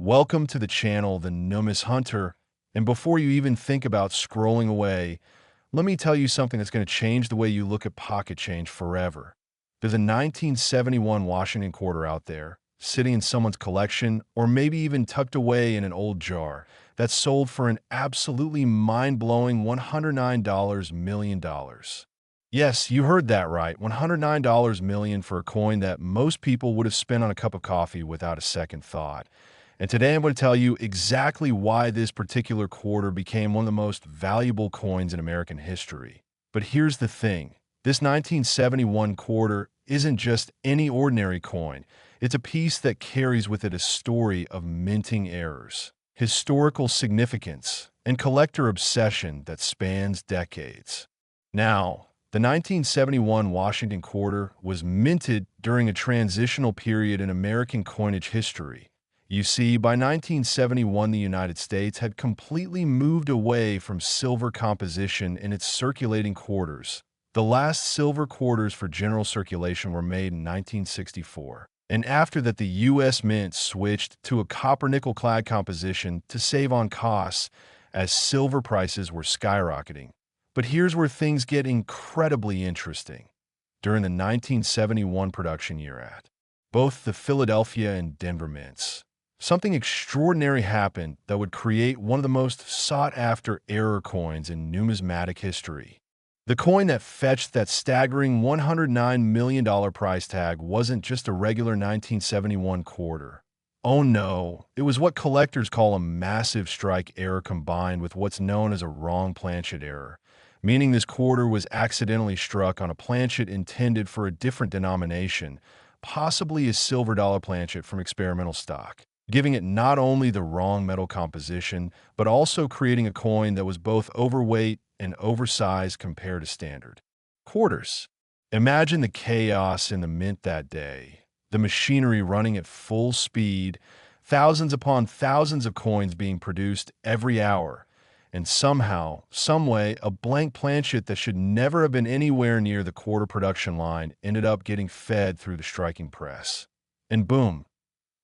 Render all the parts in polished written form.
Welcome to the channel, The Numis Hunter. And before you even think about scrolling away, let me tell you something that's going to change the way you look at pocket change forever. There's a 1971 Washington quarter out there, sitting in someone's collection, or maybe even tucked away in an old jar, that's sold for an absolutely mind-blowing $109 million. Yes, you heard that right, $109 million for a coin that most people would have spent on a cup of coffee without a second thought. And today I'm going to tell you exactly why this particular quarter became one of the most valuable coins in American history. But here's the thing. This 1971 quarter isn't just any ordinary coin. It's a piece that carries with it a story of minting errors, historical significance, and collector obsession that spans decades. Now, the 1971 Washington quarter was minted during a transitional period in American coinage history. You see, by 1971, the United States had completely moved away from silver composition in its circulating quarters. The last silver quarters for general circulation were made in 1964. And after that, the U.S. Mint switched to a copper-nickel clad composition to save on costs as silver prices were skyrocketing. But here's where things get incredibly interesting. During the 1971 production year at both the Philadelphia and Denver mints, something extraordinary happened that would create one of the most sought-after error coins in numismatic history. The coin that fetched that staggering $109 million price tag wasn't just a regular 1971 quarter. Oh no, it was what collectors call a massive strike error combined with what's known as a wrong Planchet error, meaning this quarter was accidentally struck on a planchet intended for a different denomination, possibly a silver dollar planchet from experimental stock, giving it not only the wrong metal composition, but also creating a coin that was both overweight and oversized compared to standard quarters. Imagine the chaos in the mint that day, the machinery running at full speed, thousands upon thousands of coins being produced every hour, and somehow, someway, a blank planchet that should never have been anywhere near the quarter production line ended up getting fed through the striking press. And boom,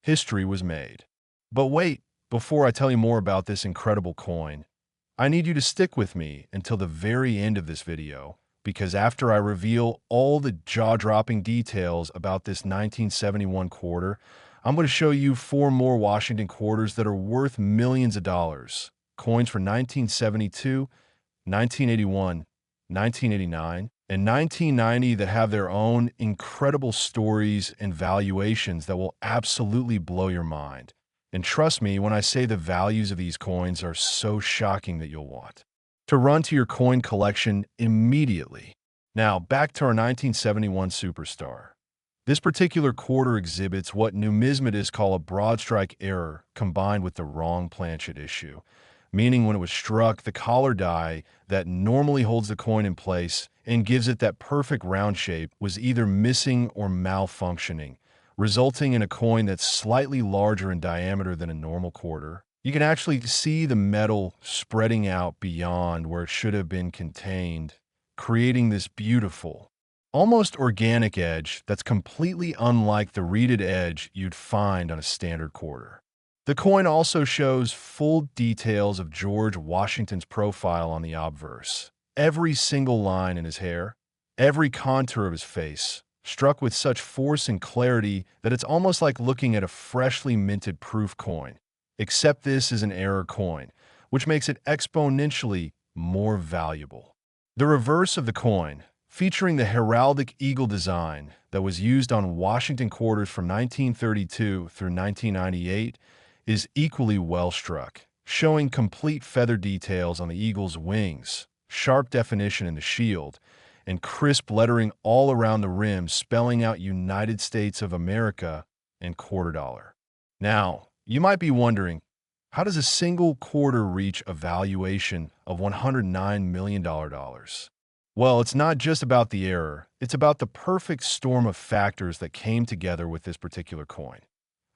history was made. But wait, before I tell you more about this incredible coin, I need you to stick with me until the very end of this video, because after I reveal all the jaw-dropping details about this 1971 quarter, I'm going to show you 4 more Washington quarters that are worth millions of dollars. Coins for 1972, 1981, 1989, and 1990 that have their own incredible stories and valuations that will absolutely blow your mind. And trust me when I say the values of these coins are so shocking that you'll want to run to your coin collection immediately. Now, back to our 1971 superstar. This particular quarter exhibits what numismatists call a broad strike error combined with the wrong planchet issue, meaning when it was struck, the collar die that normally holds the coin in place and gives it that perfect round shape was either missing or malfunctioning, resulting in a coin that's slightly larger in diameter than a normal quarter. You can actually see the metal spreading out beyond where it should have been contained, creating this beautiful, almost organic edge that's completely unlike the reeded edge you'd find on a standard quarter. The coin also shows full details of George Washington's profile on the obverse. Every single line in his hair, every contour of his face, struck with such force and clarity that it's almost like looking at a freshly minted proof coin. Except this is an error coin, which makes it exponentially more valuable. The reverse of the coin, featuring the heraldic eagle design that was used on Washington quarters from 1932 through 1998, is equally well struck, showing complete feather details on the eagle's wings, sharp definition in the shield, and crisp lettering all around the rim spelling out United States of America and quarter dollar. Now, you might be wondering, how does a single quarter reach a valuation of $109 million? Well, it's not just about the error, it's about the perfect storm of factors that came together with this particular coin.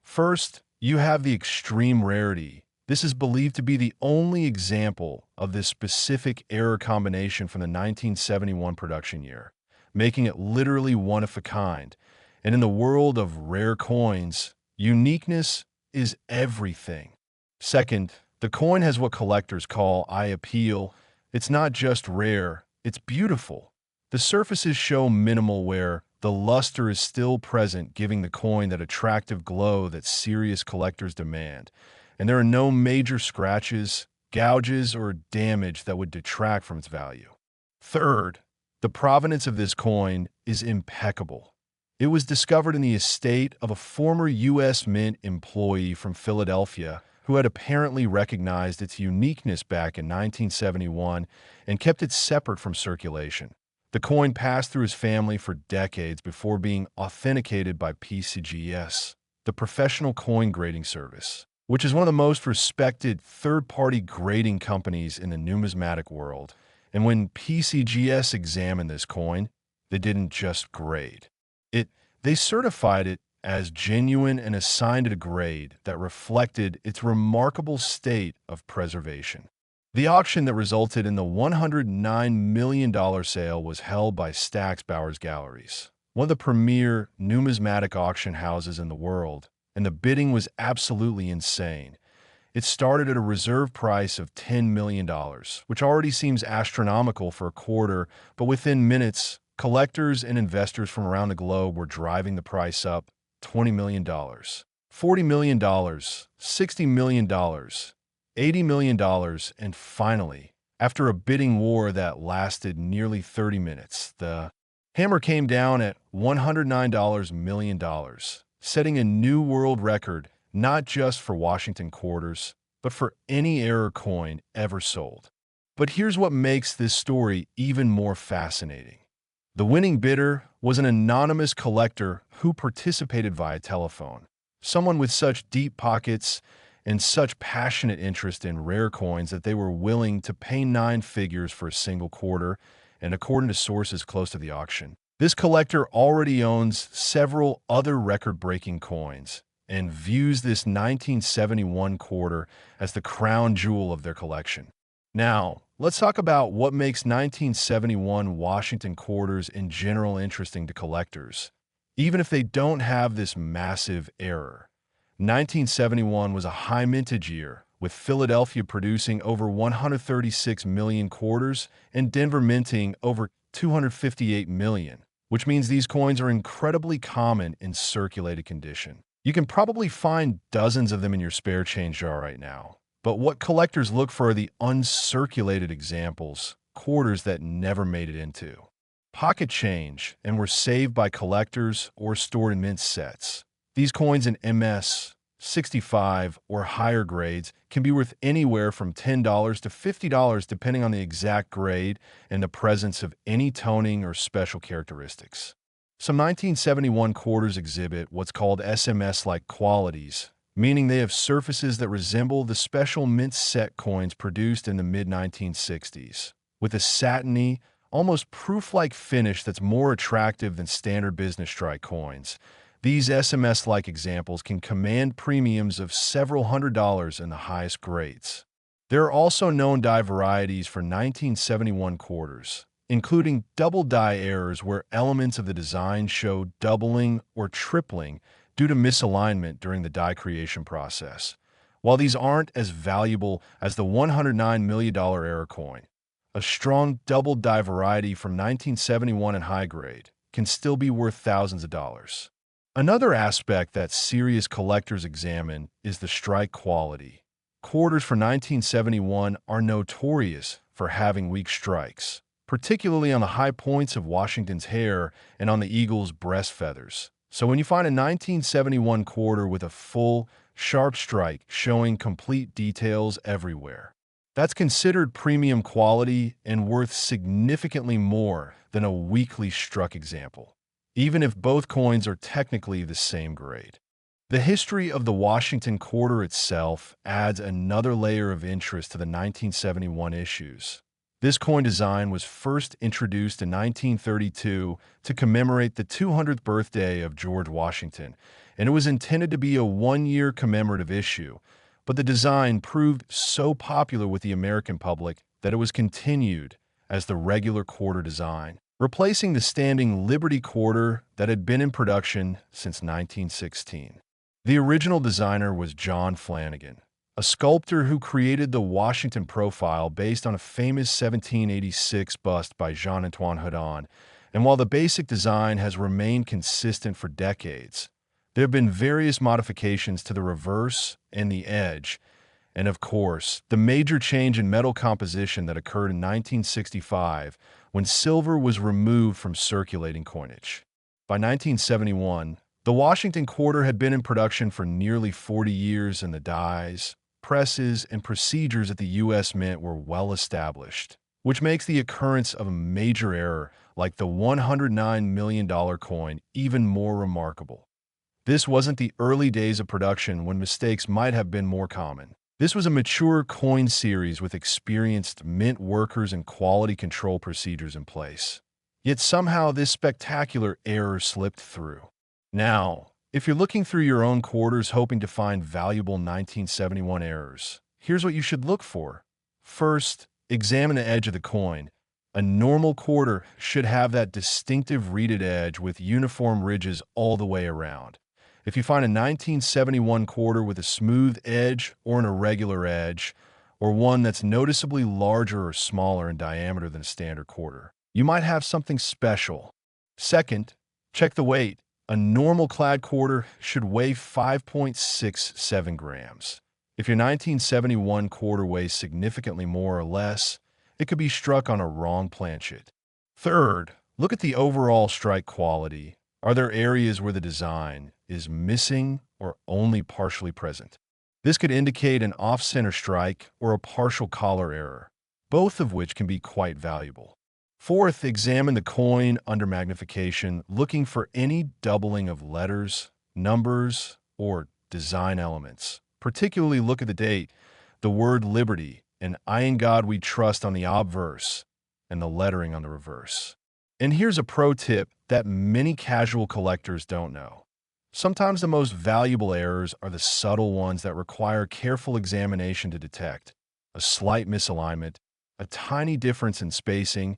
First, you have the extreme rarity. This is believed to be the only example of this specific error combination from the 1971 production year, making it literally one of a kind. And in the world of rare coins, uniqueness is everything. Second, the coin has what collectors call eye appeal. It's not just rare, it's beautiful. The surfaces show minimal wear. The luster is still present, giving the coin that attractive glow that serious collectors demand. And there are no major scratches, gouges, or damage that would detract from its value. Third, the provenance of this coin is impeccable. It was discovered in the estate of a former U.S. Mint employee from Philadelphia who had apparently recognized its uniqueness back in 1971 and kept it separate from circulation. The coin passed through his family for decades before being authenticated by PCGS, the professional coin grading service, which is one of the most respected third-party grading companies in the numismatic world. And when PCGS examined this coin, they didn't just grade. They certified it as genuine and assigned it a grade that reflected its remarkable state of preservation. The auction that resulted in the $109 million sale was held by Stack's Bowers Galleries, one of the premier numismatic auction houses in the world, and the bidding was absolutely insane. It started at a reserve price of $10 million, which already seems astronomical for a quarter, but within minutes, collectors and investors from around the globe were driving the price up. $20 million, $40 million, $60 million, $80 million, and finally, after a bidding war that lasted nearly 30 minutes, the hammer came down at $109 million, setting a new world record not just for Washington quarters, but for any era coin ever sold. But here's what makes this story even more fascinating. The winning bidder was an anonymous collector who participated via telephone, someone with such deep pockets and such passionate interest in rare coins that they were willing to pay 9 figures for a single quarter, and according to sources close to the auction, this collector already owns several other record-breaking coins and views this 1971 quarter as the crown jewel of their collection. Now, let's talk about what makes 1971 Washington quarters in general interesting to collectors, even if they don't have this massive error. 1971 was a high mintage year, with Philadelphia producing over 136 million quarters and Denver minting over 258 million, which means these coins are incredibly common in circulated condition. You can probably find dozens of them in your spare change jar right now. But what collectors look for are the uncirculated examples, quarters that never made it into pocket change and were saved by collectors or stored in mint sets. These coins in MS, 65, or higher grades can be worth anywhere from $10 to $50 depending on the exact grade and the presence of any toning or special characteristics. Some 1971 quarters exhibit what's called SMS-like qualities, meaning they have surfaces that resemble the special mint set coins produced in the mid-1960s, with a satiny, almost proof-like finish that's more attractive than standard business strike coins. These SMS-like examples can command premiums of several $100s in the highest grades. There are also known die varieties for 1971 quarters, including double die errors where elements of the design show doubling or tripling due to misalignment during the die creation process. While these aren't as valuable as the $109 million error coin, a strong double die variety from 1971 in high grade can still be worth thousands of dollars. Another aspect that serious collectors examine is the strike quality. Quarters for 1971 are notorious for having weak strikes, particularly on the high points of Washington's hair and on the eagle's breast feathers. So when you find a 1971 quarter with a full, sharp strike showing complete details everywhere, that's considered premium quality and worth significantly more than a weakly struck example, even if both coins are technically the same grade. The history of the Washington quarter itself adds another layer of interest to the 1971 issues. This coin design was first introduced in 1932 to commemorate the 200th birthday of George Washington, and it was intended to be a one-year commemorative issue, but the design proved so popular with the American public that it was continued as the regular quarter design, replacing the standing Liberty quarter that had been in production since 1916. The original designer was John Flanagan, a sculptor who created the Washington profile based on a famous 1786 bust by Jean-Antoine Houdon. And while the basic design has remained consistent for decades, there have been various modifications to the reverse and the edge, and of course, the major change in metal composition that occurred in 1965 when silver was removed from circulating coinage. By 1971, the Washington quarter had been in production for nearly 40 years, and the dies, presses, and procedures at the U.S. Mint were well established, which makes the occurrence of a major error like the $109 million coin even more remarkable. This wasn't the early days of production when mistakes might have been more common. This was a mature coin series with experienced mint workers and quality control procedures in place. Yet somehow this spectacular error slipped through. Now, if you're looking through your own quarters hoping to find valuable 1971 errors, here's what you should look for. First, examine the edge of the coin. A normal quarter should have that distinctive reeded edge with uniform ridges all the way around. If you find a 1971 quarter with a smooth edge or an irregular edge, or one that's noticeably larger or smaller in diameter than a standard quarter, you might have something special. Second, check the weight. A normal clad quarter should weigh 5.67 grams. If your 1971 quarter weighs significantly more or less, it could be struck on a wrong planchet. Third, look at the overall strike quality. Are there areas where the design is missing or only partially present? This could indicate an off-center strike or a partial collar error, both of which can be quite valuable. Fourth, examine the coin under magnification, looking for any doubling of letters, numbers, or design elements. Particularly look at the date, the word liberty, and I in God we trust on the obverse, and the lettering on the reverse. And here's a pro tip that many casual collectors don't know. Sometimes the most valuable errors are the subtle ones that require careful examination to detect. A slight misalignment, a tiny difference in spacing,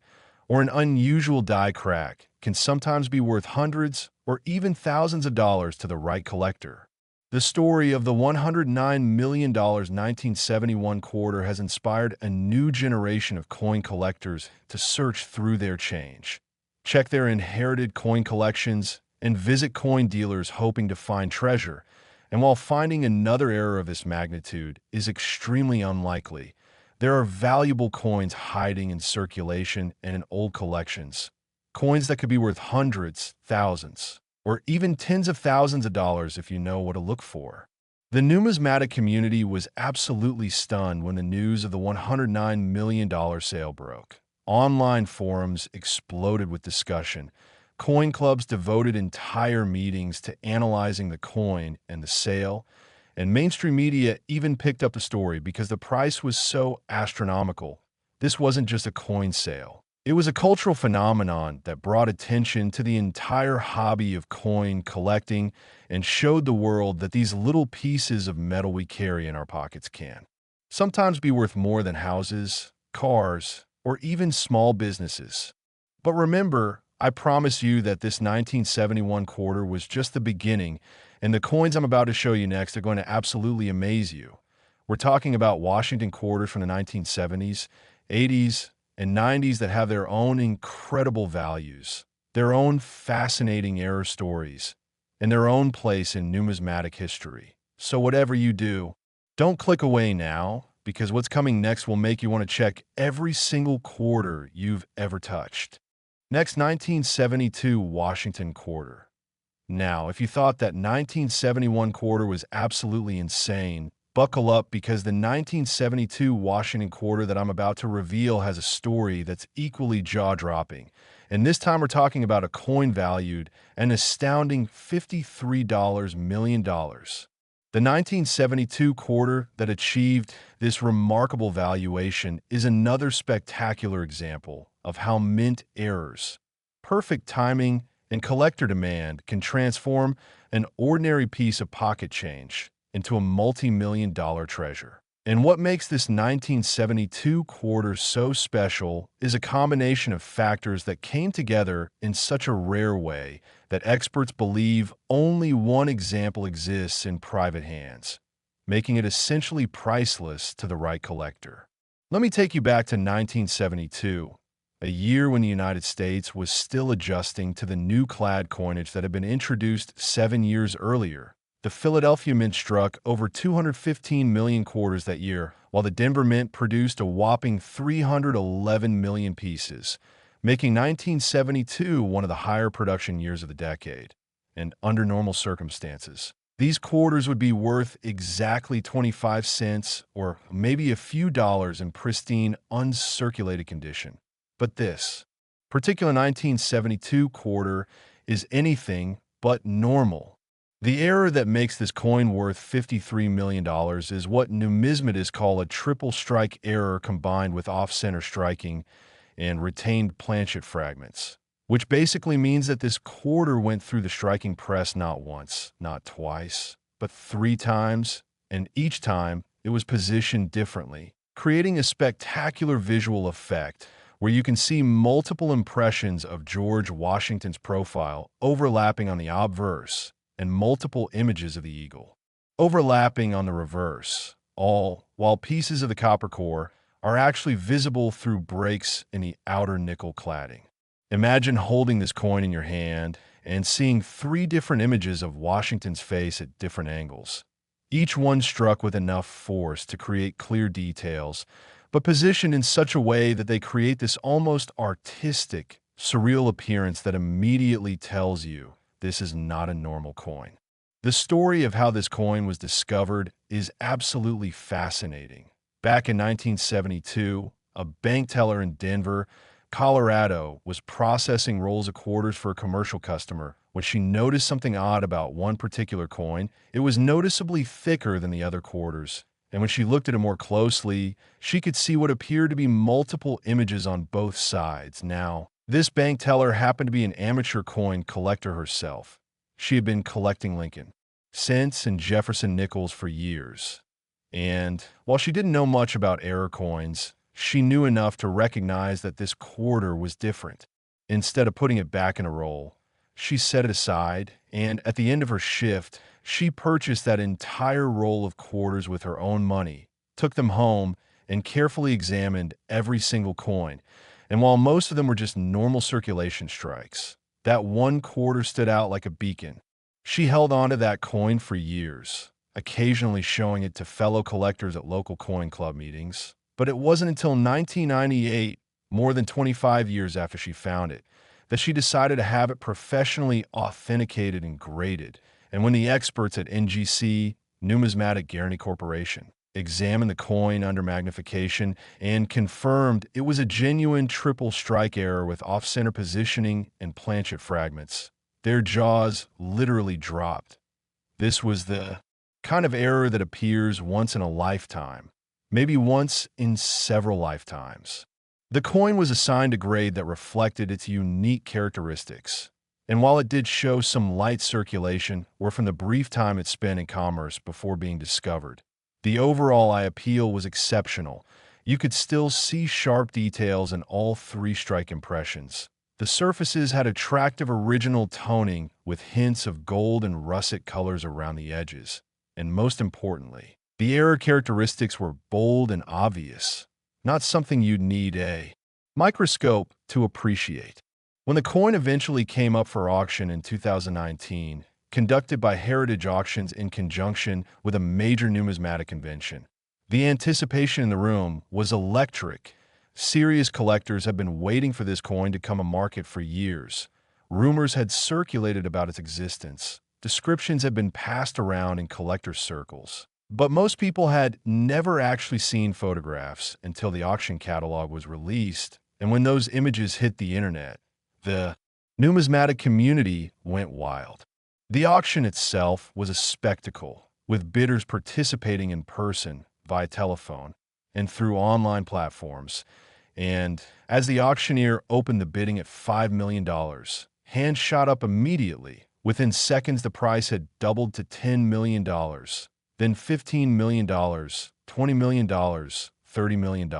or an unusual die crack can sometimes be worth hundreds or even thousands of dollars to the right collector. The story of the $109 million 1971 quarter has inspired a new generation of coin collectors to search through their change, check their inherited coin collections, and visit coin dealers hoping to find treasure. And while finding another error of this magnitude is extremely unlikely, there are valuable coins hiding in circulation and in old collections. Coins that could be worth hundreds, thousands, or even tens of thousands of dollars if you know what to look for. The numismatic community was absolutely stunned when the news of the $109 million sale broke. Online forums exploded with discussion. Coin clubs devoted entire meetings to analyzing the coin and the sale, and mainstream media even picked up the story because the price was so astronomical. This wasn't just a coin sale. It was a cultural phenomenon that brought attention to the entire hobby of coin collecting and showed the world that these little pieces of metal we carry in our pockets can sometimes be worth more than houses, cars, or even small businesses. But remember, I promise you that this 1971 quarter was just the beginning, and the coins I'm about to show you next are going to absolutely amaze you. We're talking about Washington quarters from the 1970s, 80s, and 90s that have their own incredible values, their own fascinating error stories, and their own place in numismatic history. So whatever you do, don't click away now, because what's coming next will make you want to check every single quarter you've ever touched. Next, 1972 Washington quarter. Now, if you thought that 1971 quarter was absolutely insane, buckle up, because the 1972 Washington quarter that I'm about to reveal has a story that's equally jaw-dropping. And this time we're talking about a coin valued an astounding $53 million. The 1972 quarter that achieved this remarkable valuation is another spectacular example of how mint errors, perfect timing, and collector demand can transform an ordinary piece of pocket change into a multi-million-dollar treasure. And what makes this 1972 quarter so special is a combination of factors that came together in such a rare way that experts believe only one example exists in private hands, making it essentially priceless to the right collector. Let me take you back to 1972, a year when the United States was still adjusting to the new clad coinage that had been introduced 7 years earlier. The Philadelphia Mint struck over 215 million quarters that year, while the Denver Mint produced a whopping 311 million pieces, making 1972 one of the higher production years of the decade. And under normal circumstances, these quarters would be worth exactly 25 cents or maybe a few dollars in pristine, uncirculated condition. But this particular 1972 quarter is anything but normal. The error that makes this coin worth $53 million is what numismatists call a triple strike error combined with off-center striking and retained Planchet fragments, which basically means that this quarter went through the striking press not once, not twice, but 3 times, and each time it was positioned differently, creating a spectacular visual effect where you can see multiple impressions of George Washington's profile overlapping on the obverse and multiple images of the eagle overlapping on the reverse, all while pieces of the copper core are actually visible through breaks in the outer nickel cladding. Imagine holding this coin in your hand and seeing 3 different images of Washington's face at different angles, each one struck with enough force to create clear details, but positioned in such a way that they create this almost artistic, surreal appearance that immediately tells you this is not a normal coin. The story of how this coin was discovered is absolutely fascinating. Back in 1972, a bank teller in Denver, Colorado, was processing rolls of quarters for a commercial customer when she noticed something odd about one particular coin. It was noticeably thicker than the other quarters, and when she looked at it more closely, she could see what appeared to be multiple images on both sides. Now, this bank teller happened to be an amateur coin collector herself. She had been collecting Lincoln, cents, and Jefferson nickels for years. And while she didn't know much about error coins, she knew enough to recognize that this quarter was different. Instead of putting it back in a roll, she set it aside, and at the end of her shift, she purchased that entire roll of quarters with her own money, took them home, and carefully examined every single coin. And while most of them were just normal circulation strikes, that one quarter stood out like a beacon. She held on to that coin for years, occasionally showing it to fellow collectors at local coin club meetings. But it wasn't until 1998, more than 25 years after she found it, that she decided to have it professionally authenticated and graded. And when the experts at NGC, Numismatic Guarantee Corporation, examined the coin under magnification and confirmed it was a genuine triple strike error with off-center positioning and Planchet fragments, their jaws literally dropped. This was the kind of error that appears once in a lifetime, maybe once in several lifetimes. The coin was assigned a grade that reflected its unique characteristics, and while it did show some light circulation or from the brief time it spent in commerce before being discovered, the overall eye appeal was exceptional. You could still see sharp details in all 3 strike impressions. The surfaces had attractive original toning with hints of gold and russet colors around the edges. And most importantly, the error characteristics were bold and obvious, not something you'd need a microscope to appreciate. When the coin eventually came up for auction in 2019, conducted by Heritage Auctions in conjunction with a major numismatic convention, the anticipation in the room was electric. Serious collectors have been waiting for this coin to come to market for years. Rumors had circulated about its existence. Descriptions had been passed around in collector circles. But most people had never actually seen photographs until the auction catalog was released, and when those images hit the internet, the numismatic community went wild. The auction itself was a spectacle, with bidders participating in person, via telephone, and through online platforms. And as the auctioneer opened the bidding at $5 million, hands shot up immediately. Within seconds, the price had doubled to $10 million. then $15 million, $20 million, $30 million.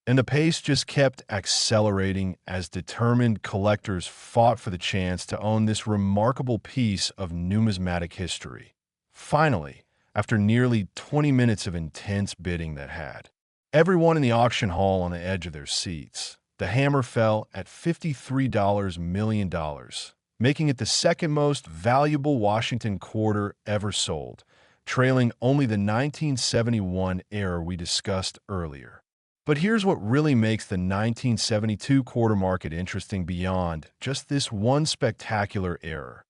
And the pace just kept accelerating as determined collectors fought for the chance to own this remarkable piece of numismatic history. Finally, after nearly 20 minutes of intense bidding that had everyone in the auction hall on the edge of their seats, the hammer fell at $53 million, making it the second most valuable Washington quarter ever sold, trailing only the 1971 era we discussed earlier. But here's what really makes the 1972 quarter market interesting beyond just this one spectacular error.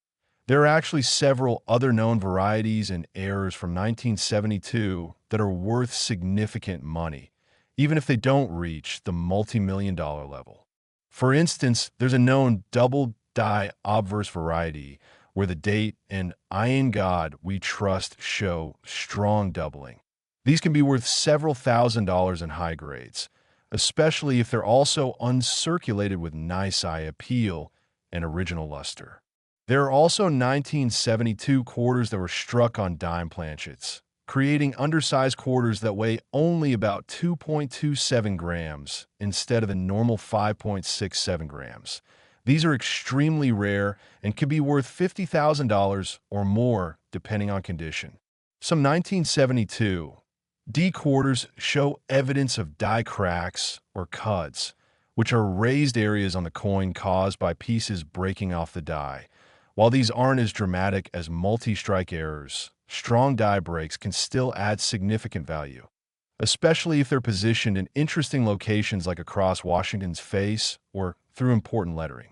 There are actually several other known varieties and errors from 1972 that are worth significant money, even if they don't reach the multi-million-dollar level. For instance, there's a known double-die obverse variety where the date and "I in God we trust" show strong doubling. These can be worth several $1,000s in high grades, especially if they're also uncirculated with nice eye appeal and original luster. There are also 1972 quarters that were struck on dime planchets, creating undersized quarters that weigh only about 2.27 grams instead of the normal 5.67 grams. These are extremely rare and can be worth $50,000 or more depending on condition. Some 1972 D quarters show evidence of die cracks or cuts, which are raised areas on the coin caused by pieces breaking off the die. While these aren't as dramatic as multi-strike errors, strong die breaks can still add significant value, especially if they're positioned in interesting locations like across Washington's face or through important lettering.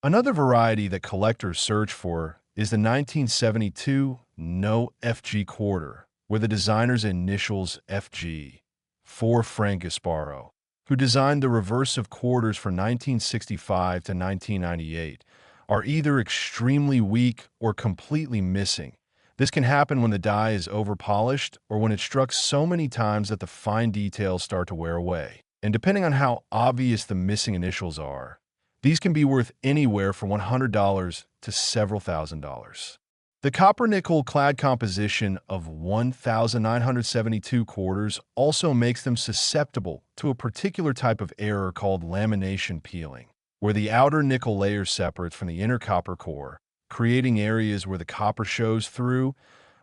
Another variety that collectors search for is the 1972 No FG quarter, where the designer's initials FG, for Frank Gasparo, who designed the reversive quarters from 1965 to 1998, are either extremely weak or completely missing. This can happen when the die is overpolished or when it's struck so many times that the fine details start to wear away. And depending on how obvious the missing initials are, these can be worth anywhere from $100 to several $1,000s. The copper-nickel clad composition of 1,972 quarters also makes them susceptible to a particular type of error called lamination peeling, where the outer nickel layer separates from the inner copper core, creating areas where the copper shows through,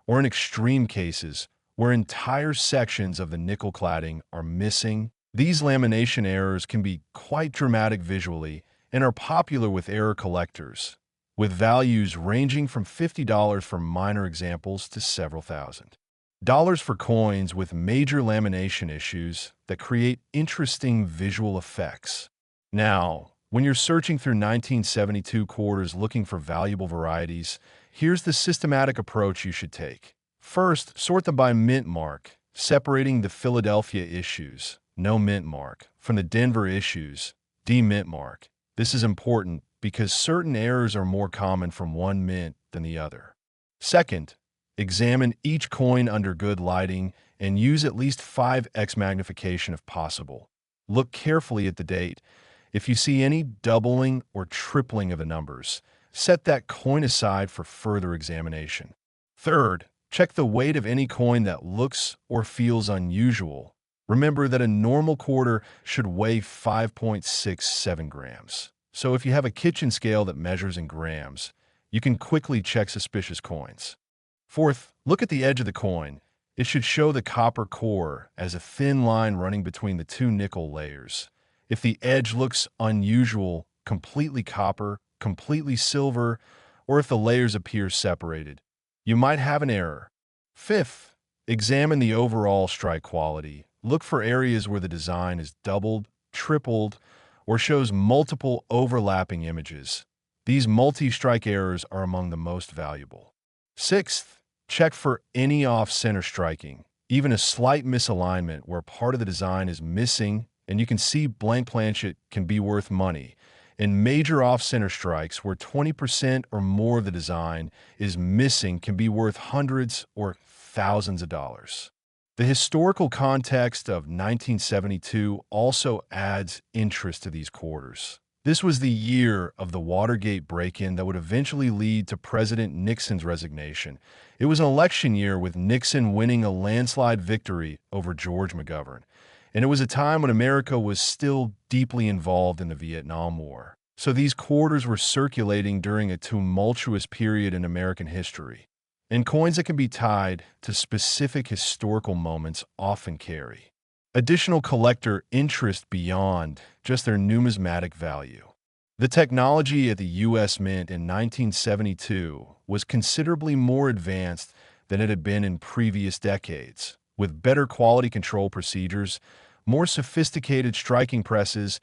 or in extreme cases, where entire sections of the nickel cladding are missing. These lamination errors can be quite dramatic visually and are popular with error collectors, with values ranging from $50 for minor examples to several $1,000s for coins with major lamination issues that create interesting visual effects. Now, when you're searching through 1972 quarters looking for valuable varieties, here's the systematic approach you should take. First, sort them by mint mark, separating the Philadelphia issues, no mint mark, from the Denver issues, D mint mark. This is important because certain errors are more common from one mint than the other. Second, examine each coin under good lighting and use at least 5x magnification if possible. Look carefully at the date. If you see any doubling or tripling of the numbers, set that coin aside for further examination. Third, check the weight of any coin that looks or feels unusual. Remember that a normal quarter should weigh 5.67 grams. So if you have a kitchen scale that measures in grams, you can quickly check suspicious coins. Fourth, look at the edge of the coin. It should show the copper core as a thin line running between the two nickel layers. If the edge looks unusual, completely copper, completely silver, or if the layers appear separated, you might have an error. Fifth, examine the overall strike quality. Look for areas where the design is doubled, tripled, or shows multiple overlapping images. These multi-strike errors are among the most valuable. Sixth, check for any off-center striking, even a slight misalignment where part of the design is missing, and you can see blank planchet can be worth money. And major off-center strikes where 20% or more of the design is missing can be worth hundreds or thousands of dollars. The historical context of 1972 also adds interest to these quarters. This was the year of the Watergate break-in that would eventually lead to President Nixon's resignation. It was an election year with Nixon winning a landslide victory over George McGovern. And it was a time when America was still deeply involved in the Vietnam War. So these quarters were circulating during a tumultuous period in American history. And coins that can be tied to specific historical moments often carry additional collector interest beyond just their numismatic value. The technology at the U.S. Mint in 1972 was considerably more advanced than it had been in previous decades, with better quality control procedures, more sophisticated striking presses,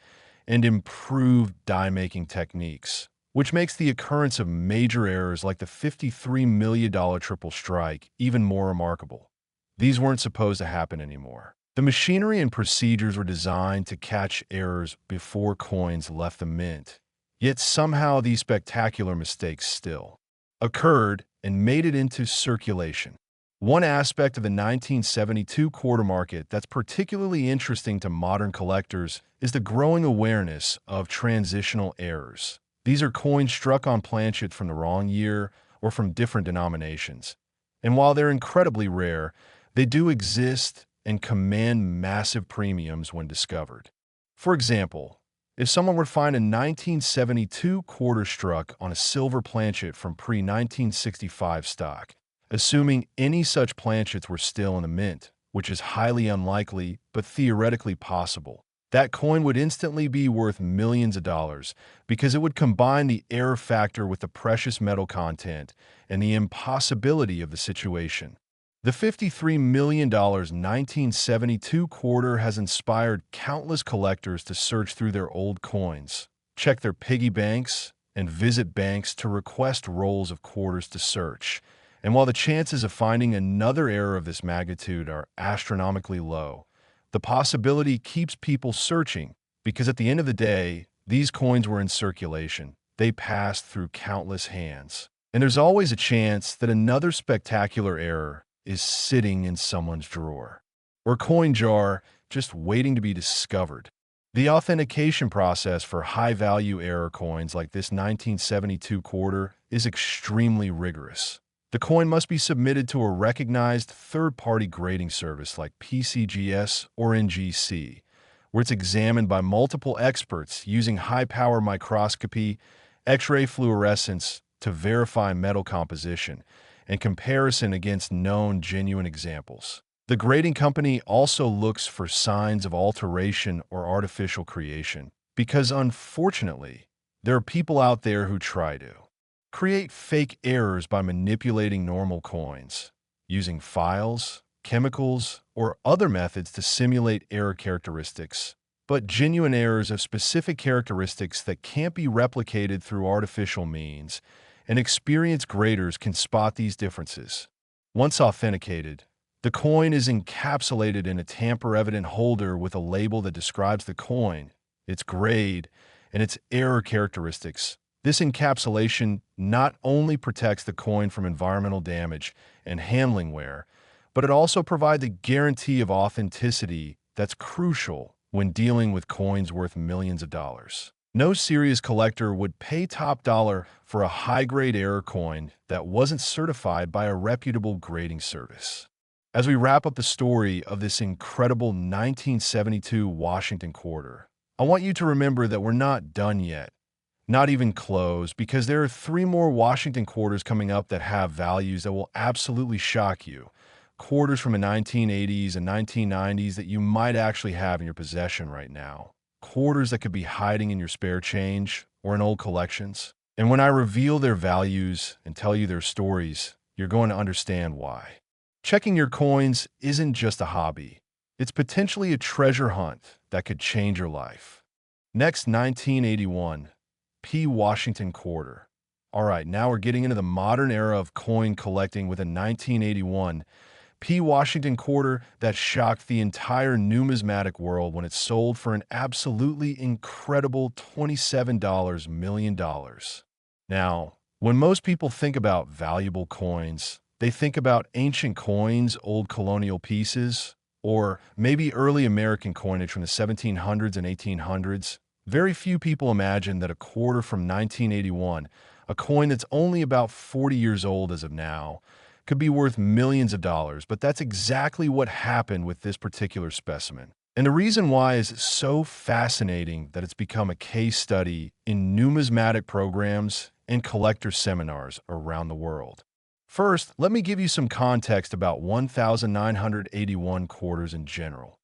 and improved die-making techniques, which makes the occurrence of major errors like the $53 million triple strike even more remarkable. These weren't supposed to happen anymore. The machinery and procedures were designed to catch errors before coins left the mint. Yet somehow these spectacular mistakes still occurred and made it into circulation. One aspect of the 1972 quarter market that's particularly interesting to modern collectors is the growing awareness of transitional errors. These are coins struck on Planchet from the wrong year or from different denominations. And while they're incredibly rare, they do exist and command massive premiums when discovered. For example, if someone were to find a 1972 quarter struck on a silver planchet from pre-1965 stock, assuming any such planchets were still in the mint, which is highly unlikely but theoretically possible, that coin would instantly be worth millions of dollars because it would combine the error factor with the precious metal content and the impossibility of the situation. The $53 million 1972 quarter has inspired countless collectors to search through their old coins, check their piggy banks, and visit banks to request rolls of quarters to search. And while the chances of finding another error of this magnitude are astronomically low, the possibility keeps people searching because at the end of the day, these coins were in circulation. They passed through countless hands. And there's always a chance that another spectacular error is sitting in someone's drawer or coin jar just waiting to be discovered. The authentication process for high-value error coins like this 1972 quarter is extremely rigorous. The coin must be submitted to a recognized third-party grading service like PCGS or NGC, where it's examined by multiple experts using high-power microscopy, X-ray fluorescence to verify metal composition, and comparison against known genuine examples. The grading company also looks for signs of alteration or artificial creation, because unfortunately, there are people out there who try to create fake errors by manipulating normal coins, using files, chemicals, or other methods to simulate error characteristics. But genuine errors have specific characteristics that can't be replicated through artificial means, and experienced graders can spot these differences. Once authenticated, the coin is encapsulated in a tamper-evident holder with a label that describes the coin, its grade, and its error characteristics. This encapsulation not only protects the coin from environmental damage and handling wear, but it also provides a guarantee of authenticity that's crucial when dealing with coins worth millions of dollars. No serious collector would pay top dollar for a high-grade error coin that wasn't certified by a reputable grading service. As we wrap up the story of this incredible 1972 Washington quarter, I want you to remember that we're not done yet. Not even close, because there are 3 more Washington quarters coming up that have values that will absolutely shock you. Quarters from the 1980s and 1990s that you might actually have in your possession right now. Quarters that could be hiding in your spare change or in old collections. And when I reveal their values and tell you their stories, you're going to understand why. Checking your coins isn't just a hobby. It's potentially a treasure hunt that could change your life. Next, 1981. P. Washington quarter. All right, now we're getting into the modern era of coin collecting with a 1981 P. Washington quarter that shocked the entire numismatic world when it sold for an absolutely incredible $27 million. Now, when most people think about valuable coins, they think about ancient coins, old colonial pieces, or maybe early American coinage from the 1700s and 1800s. Very few people imagine that a quarter from 1981, a coin that's only about 40 years old as of now, could be worth millions of dollars, but that's exactly what happened with this particular specimen. And the reason why is so fascinating that it's become a case study in numismatic programs and collector seminars around the world. First, let me give you some context about 1981 quarters in general.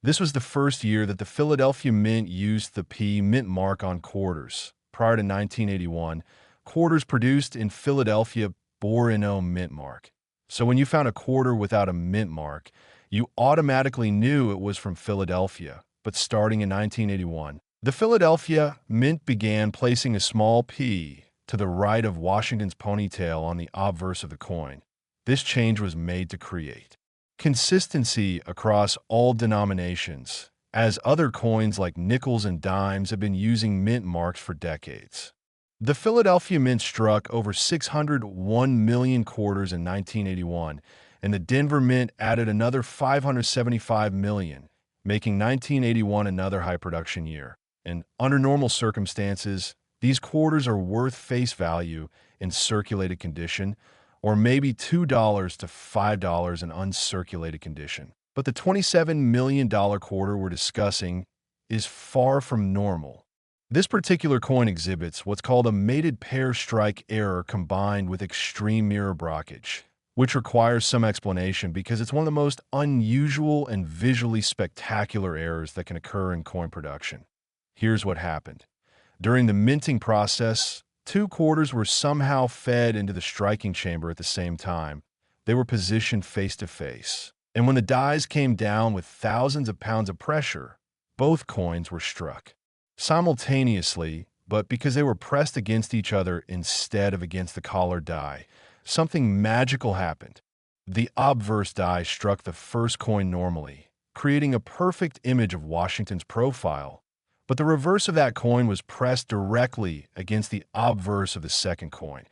This was the first year that the Philadelphia Mint used the P mint mark on quarters. Prior to 1981, quarters produced in Philadelphia bore an O mint mark. So when you found a quarter without a mint mark, you automatically knew it was from Philadelphia. But starting in 1981, the Philadelphia Mint began placing a small P to the right of Washington's ponytail on the obverse of the coin. This change was made to create consistency across all denominations, as other coins like nickels and dimes have been using mint marks for decades. The Philadelphia Mint struck over 601 million quarters in 1981, and the Denver Mint added another 575 million, making 1981 another high production year. And under normal circumstances, these quarters are worth face value in circulated condition, or maybe $2 to $5 in uncirculated condition. But the $27 million quarter we're discussing is far from normal. This particular coin exhibits what's called a mated pair strike error combined with extreme mirror blockage, which requires some explanation because it's one of the most unusual and visually spectacular errors that can occur in coin production. Here's what happened. During the minting process, two quarters were somehow fed into the striking chamber at the same time. They were positioned face to face. And when the dies came down with thousands of pounds of pressure, both coins were struck simultaneously, but because they were pressed against each other instead of against the collar die, something magical happened. The obverse die struck the first coin normally, creating a perfect image of Washington's profile, but the reverse of that coin was pressed directly against the obverse of the second coin,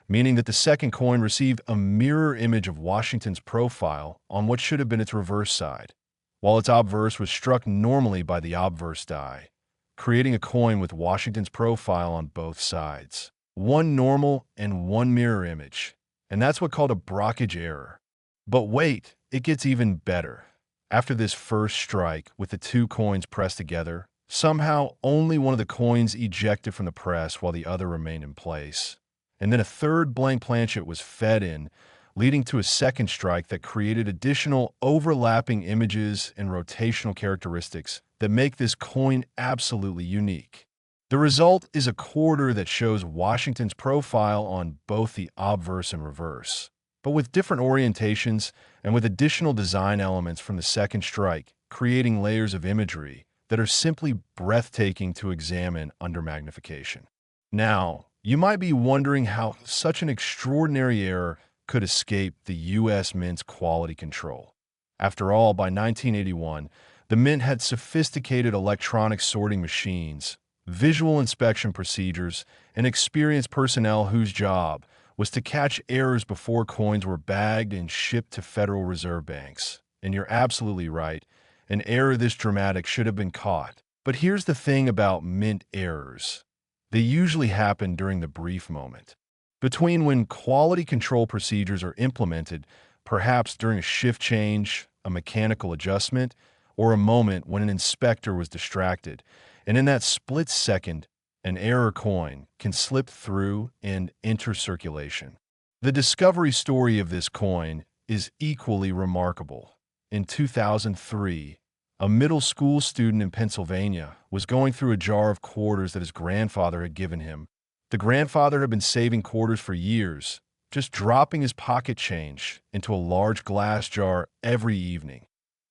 meaning that the second coin received a mirror image of Washington's profile on what should have been its reverse side, while its obverse was struck normally by the obverse die, creating a coin with Washington's profile on both sides. One normal and one mirror image. And that's what's called a blockage error. But wait, it gets even better. After this first strike with the two coins pressed together, somehow only one of the coins ejected from the press while the other remained in place. And then a third blank planchet was fed in, leading to a second strike that created additional overlapping images and rotational characteristics that make this coin absolutely unique. The result is a quarter that shows Washington's profile on both the obverse and reverse, but with different orientations and with additional design elements from the second strike, creating layers of imagery that are simply breathtaking to examine under magnification. Now, you might be wondering how such an extraordinary error could escape the U.S. Mint's quality control. After all, by 1981, the Mint had sophisticated electronic sorting machines, visual inspection procedures, and experienced personnel whose job was to catch errors before coins were bagged and shipped to Federal Reserve banks. And you're absolutely right, an error this dramatic should have been caught. But here's the thing about Mint errors. They usually happen during the brief moment between when quality control procedures are implemented, perhaps during a shift change, a mechanical adjustment, or a moment when an inspector was distracted. And in that split second, an error coin can slip through and enter circulation. The discovery story of this coin is equally remarkable. In 2003, a middle school student in Pennsylvania was going through a jar of quarters that his grandfather had given him. The grandfather had been saving quarters for years, just dropping his pocket change into a large glass jar every evening.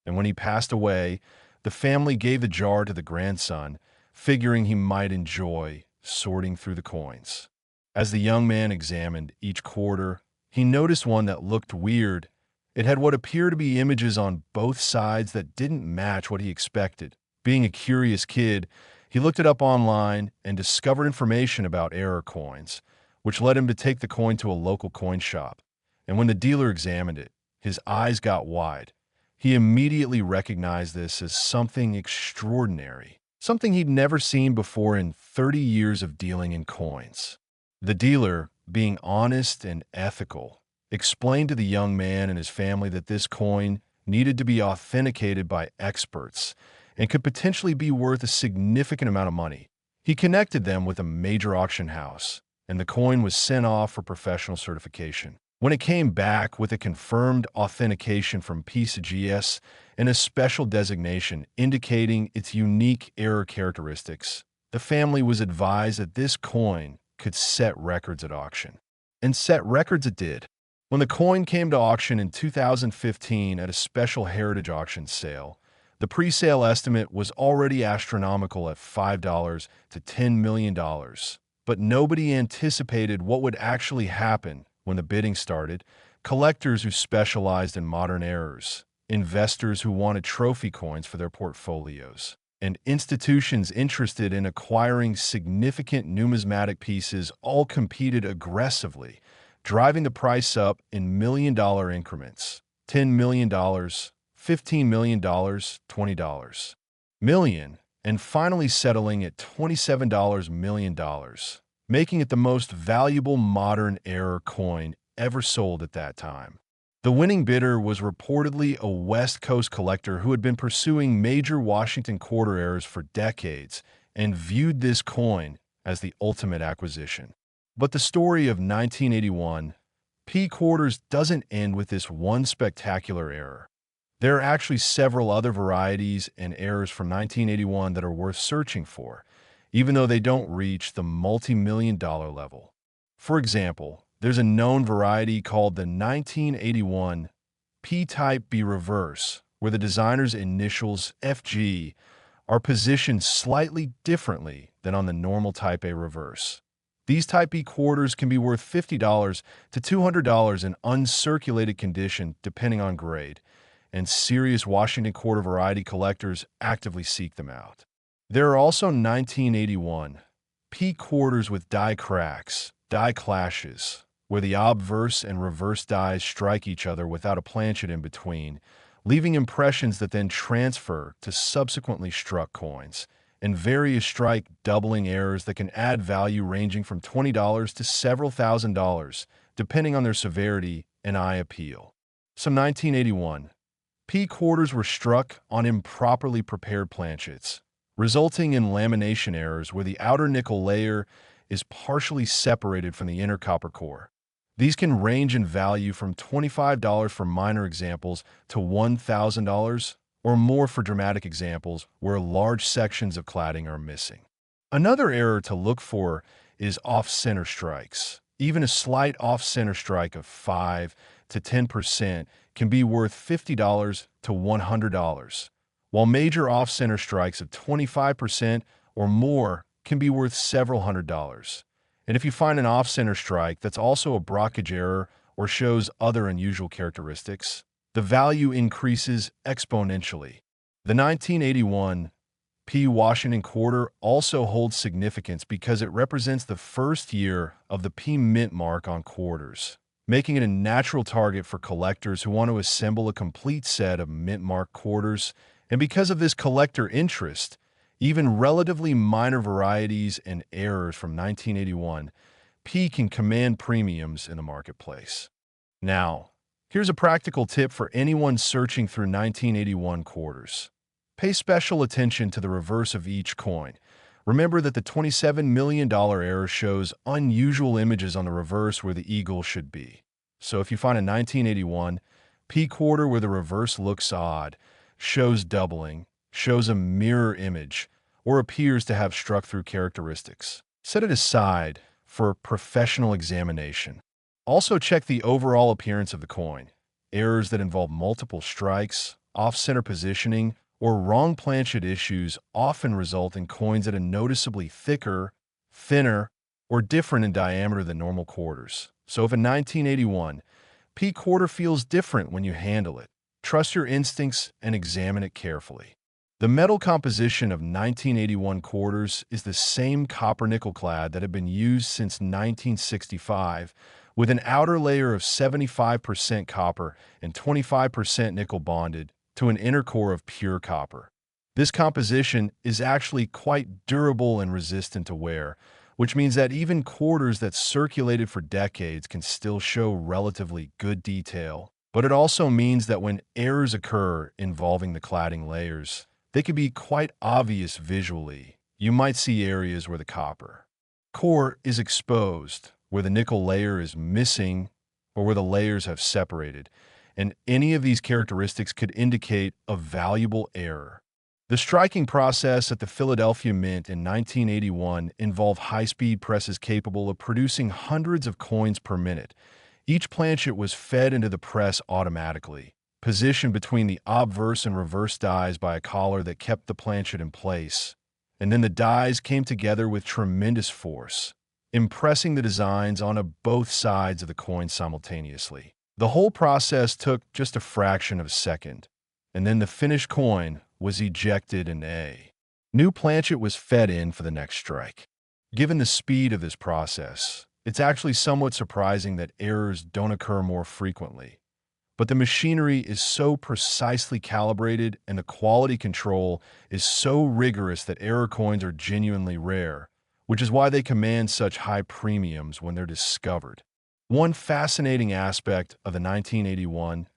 And when he passed away, the family gave the jar to the grandson, figuring he might enjoy sorting through the coins. As the young man examined each quarter, he noticed one that looked weird. It had what appeared to be images on both sides that didn't match what he expected. Being a curious kid, he looked it up online and discovered information about error coins, which led him to take the coin to a local coin shop. And when the dealer examined it, his eyes got wide. He immediately recognized this as something extraordinary. something he'd never seen before in 30 years of dealing in coins. The dealer, being honest and ethical, explained to the young man and his family that this coin needed to be authenticated by experts and could potentially be worth a significant amount of money. He connected them with a major auction house, and the coin was sent off for professional certification. When it came back with a confirmed authentication from PCGS and a special designation indicating its unique error characteristics, the family was advised that this coin could set records at auction. And set records it did. When the coin came to auction in 2015 at a special heritage auction sale, the pre-sale estimate was already astronomical at $5 to $10 million. But nobody anticipated what would actually happen when the bidding started. Collectors who specialized in modern errors, investors who wanted trophy coins for their portfolios, and institutions interested in acquiring significant numismatic pieces all competed aggressively, driving the price up in million-dollar increments. $10 million, $15 million, $20 million, and finally settling at $27 million, making it the most valuable modern error coin ever sold at that time. The winning bidder was reportedly a West Coast collector who had been pursuing major Washington quarter errors for decades and viewed this coin as the ultimate acquisition. But the story of 1981 P quarters doesn't end with this one spectacular error. There are actually several other varieties and errors from 1981 that are worth searching for, even though they don't reach the multi-million-dollar level. For example, there's a known variety called the 1981 P-Type B reverse, where the designer's initials FG are positioned slightly differently than on the normal Type A reverse. These Type B quarters can be worth $50 to $200 in uncirculated condition depending on grade, and serious Washington quarter variety collectors actively seek them out. There are also 1981 P quarters with die cracks, die clashes, where the obverse and reverse dies strike each other without a planchet in between, leaving impressions that then transfer to subsequently struck coins, and various strike doubling errors that can add value ranging from $20 to several $1,000s, depending on their severity and eye appeal. So 1981 P quarters were struck on improperly prepared planchets, resulting in lamination errors where the outer nickel layer is partially separated from the inner copper core. These can range in value from $25 for minor examples to $1,000 or more for dramatic examples where large sections of cladding are missing. Another error to look for is off-center strikes. Even a slight off-center strike of 5 to 10% can be worth $50 to $100, while major off-center strikes of 25% or more can be worth several $100s. And if you find an off-center strike that's also a brockage error or shows other unusual characteristics, the value increases exponentially. The 1981 P Washington quarter also holds significance because it represents the first year of the P mint mark on quarters, making it a natural target for collectors who want to assemble a complete set of mint mark quarters. And because of this collector interest, even relatively minor varieties and errors from 1981 P can command premiums in the marketplace. Now, here's a practical tip for anyone searching through 1981 quarters. Pay special attention to the reverse of each coin. Remember that the $27 million error shows unusual images on the reverse where the eagle should be. So if you find a 1981 P quarter where the reverse looks odd, shows doubling, shows a mirror image, or appears to have struck-through characteristics, set it aside for professional examination. Also check the overall appearance of the coin. Errors that involve multiple strikes, off-center positioning, or wrong planchet issues often result in coins that are noticeably thicker, thinner, or different in diameter than normal quarters. So if a 1981 P quarter feels different when you handle it, trust your instincts and examine it carefully. The metal composition of 1981 quarters is the same copper-nickel clad that had been used since 1965, with an outer layer of 75% copper and 25% nickel bonded to an inner core of pure copper. This composition is actually quite durable and resistant to wear, which means that even quarters that circulated for decades can still show relatively good detail. But it also means that when errors occur involving the cladding layers, they can be quite obvious visually. You might see areas where the copper core is exposed, where the nickel layer is missing, or where the layers have separated, and any of these characteristics could indicate a valuable error. The striking process at the Philadelphia Mint in 1981 involved high-speed presses capable of producing hundreds of coins per minute. Each planchet was fed into the press automatically, positioned between the obverse and reverse dies by a collar that kept the planchet in place. And then the dies came together with tremendous force, impressing the designs onto both sides of the coin simultaneously. The whole process took just a fraction of a second, and then the finished coin was ejected and a new planchet was fed in for the next strike. Given the speed of this process, it's actually somewhat surprising that errors don't occur more frequently. But the machinery is so precisely calibrated and the quality control is so rigorous that error coins are genuinely rare, which is why they command such high premiums when they're discovered. One fascinating aspect of the 1981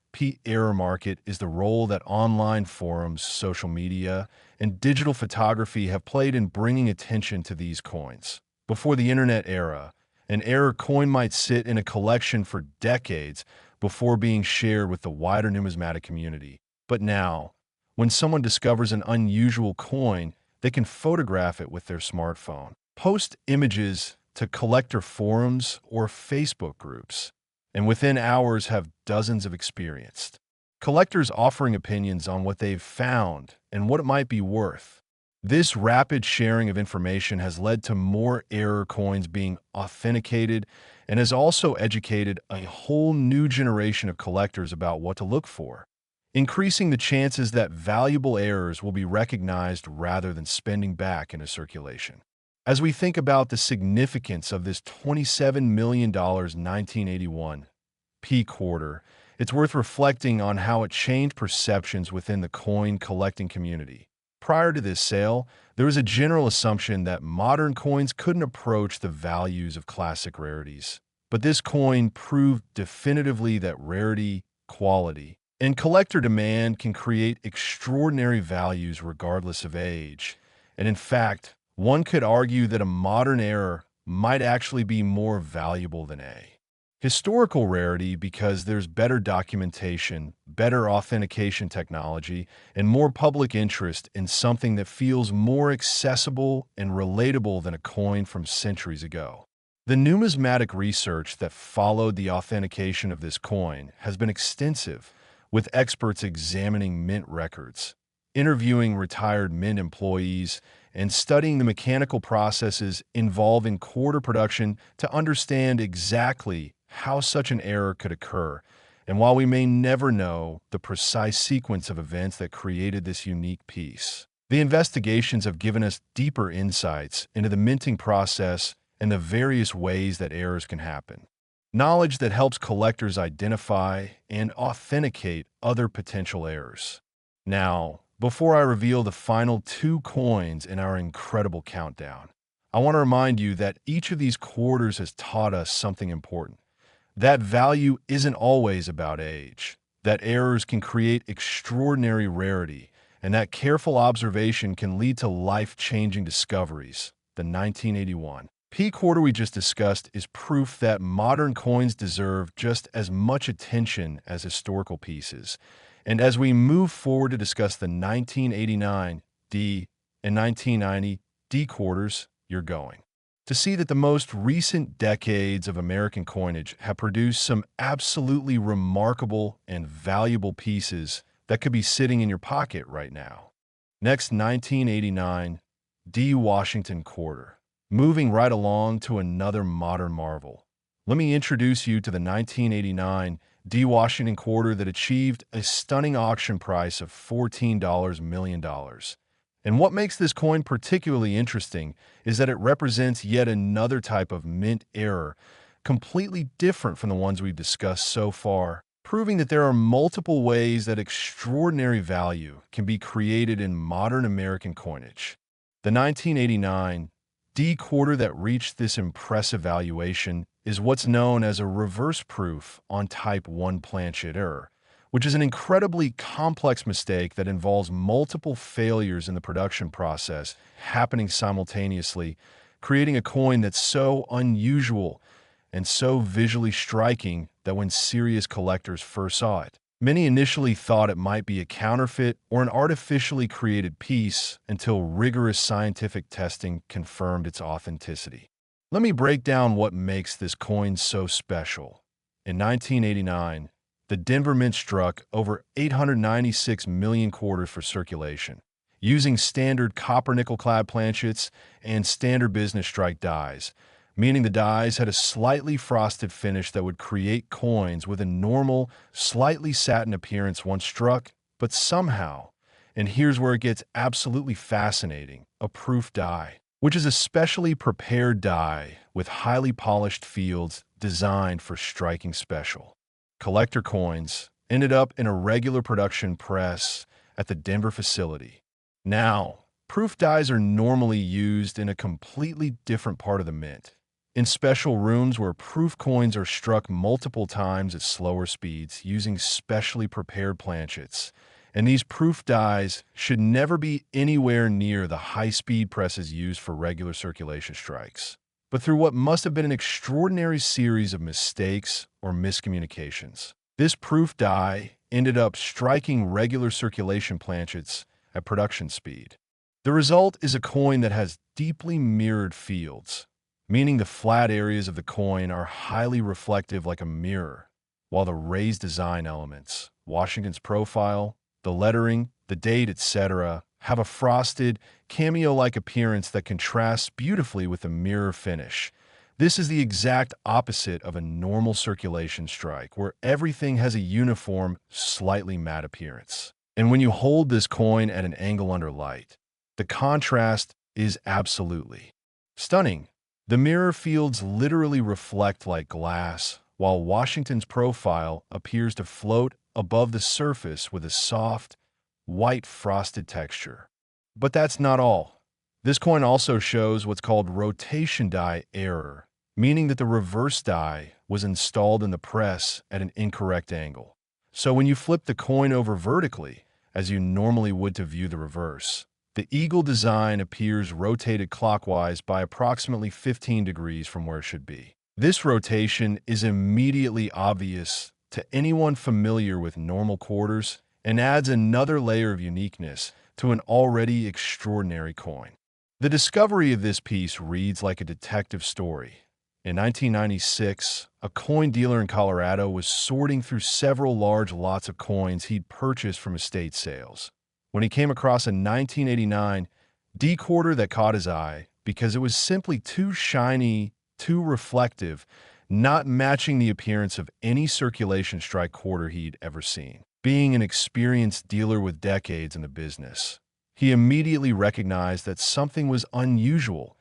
error market is the role that online forums, social media, and digital photography have played in bringing attention to these coins. Before the internet era, an error coin might sit in a collection for decades before being shared with the wider numismatic community. But now, when someone discovers an unusual coin, they can photograph it with their smartphone, post images to collector forums or Facebook groups, and within hours have dozens of experienced collectors offering opinions on what they've found and what it might be worth. This rapid sharing of information has led to more error coins being authenticated and has also educated a whole new generation of collectors about what to look for, increasing the chances that valuable errors will be recognized rather than spending back into circulation. As we think about the significance of this $27 million 1981 quarter, it's worth reflecting on how it changed perceptions within the coin collecting community. Prior to this sale, there was a general assumption that modern coins couldn't approach the values of classic rarities. But this coin proved definitively that rarity, quality, and collector demand can create extraordinary values regardless of age. And in fact, one could argue that a modern error might actually be more valuable than a historical rarity because there's better documentation, better authentication technology, and more public interest in something that feels more accessible and relatable than a coin from centuries ago. The numismatic research that followed the authentication of this coin has been extensive, with experts examining mint records, interviewing retired mint employees, and studying the mechanical processes involved in quarter production to understand exactly how such an error could occur. And while we may never know the precise sequence of events that created this unique piece, the investigations have given us deeper insights into the minting process and the various ways that errors can happen. Knowledge that helps collectors identify and authenticate other potential errors. Now, before I reveal the final 2 coins in our incredible countdown, I want to remind you that each of these quarters has taught us something important. That value isn't always about age, that errors can create extraordinary rarity, and that careful observation can lead to life-changing discoveries. The 1981 quarter we just discussed is proof that modern coins deserve just as much attention as historical pieces. And as we move forward to discuss the 1989 and 1990 quarters, you're going to see that the most recent decades of American coinage have produced some absolutely remarkable and valuable pieces that could be sitting in your pocket right now. Next, 1989 Washington quarter. Moving right along to another modern marvel. Let me introduce you to the 1989 Washington quarter that achieved a stunning auction price of $14 million. And what makes this coin particularly interesting is that it represents yet another type of mint error, completely different from the ones we've discussed so far. proving that there are multiple ways that extraordinary value can be created in modern American coinage. The 1989 D quarter that reached this impressive valuation is what's known as a reverse proof on type 1 Planchet error, which is an incredibly complex mistake that involves multiple failures in the production process happening simultaneously, creating a coin that's so unusual and so visually striking that when serious collectors first saw it, many initially thought it might be a counterfeit or an artificially created piece until rigorous scientific testing confirmed its authenticity. Let me break down what makes this coin so special. In 1989, the Denver Mint struck over 896 million quarters for circulation, using standard copper-nickel-clad planchets and standard business strike dies, meaning the dies had a slightly frosted finish that would create coins with a normal, slightly satin appearance once struck, but somehow, and here's where it gets absolutely fascinating, a proof die, which is a specially prepared die with highly polished fields designed for striking special. Collector coins ended up in a regular production press at the Denver facility. Now, proof dies are normally used in a completely different part of the mint, in special rooms where proof coins are struck multiple times at slower speeds using specially prepared planchets, and these proof dies should never be anywhere near the high-speed presses used for regular circulation strikes. But through what must have been an extraordinary series of mistakes or miscommunications, this proof die ended up striking regular circulation planchets at production speed. The result is a coin that has deeply mirrored fields, meaning the flat areas of the coin are highly reflective like a mirror, while the raised design elements, Washington's profile, the lettering, the date, etc., have a frosted, cameo-like appearance that contrasts beautifully with the mirror finish. This is the exact opposite of a normal circulation strike, where everything has a uniform, slightly matte appearance. And when you hold this coin at an angle under light, the contrast is absolutely stunning. The mirror fields literally reflect like glass, while Washington's profile appears to float above the surface with a soft, white frosted texture. But that's not all. This coin also shows what's called rotation die error, meaning that the reverse die was installed in the press at an incorrect angle. So when you flip the coin over vertically, as you normally would to view the reverse, the eagle design appears rotated clockwise by approximately 15 degrees from where it should be. This rotation is immediately obvious to anyone familiar with normal quarters and adds another layer of uniqueness to an already extraordinary coin. The discovery of this piece reads like a detective story. In 1996, a coin dealer in Colorado was sorting through several large lots of coins he'd purchased from estate sales when he came across a 1989 D quarter that caught his eye because it was simply too shiny, too reflective, not matching the appearance of any circulation strike quarter he'd ever seen. Being an experienced dealer with decades in the business, he immediately recognized that something was unusual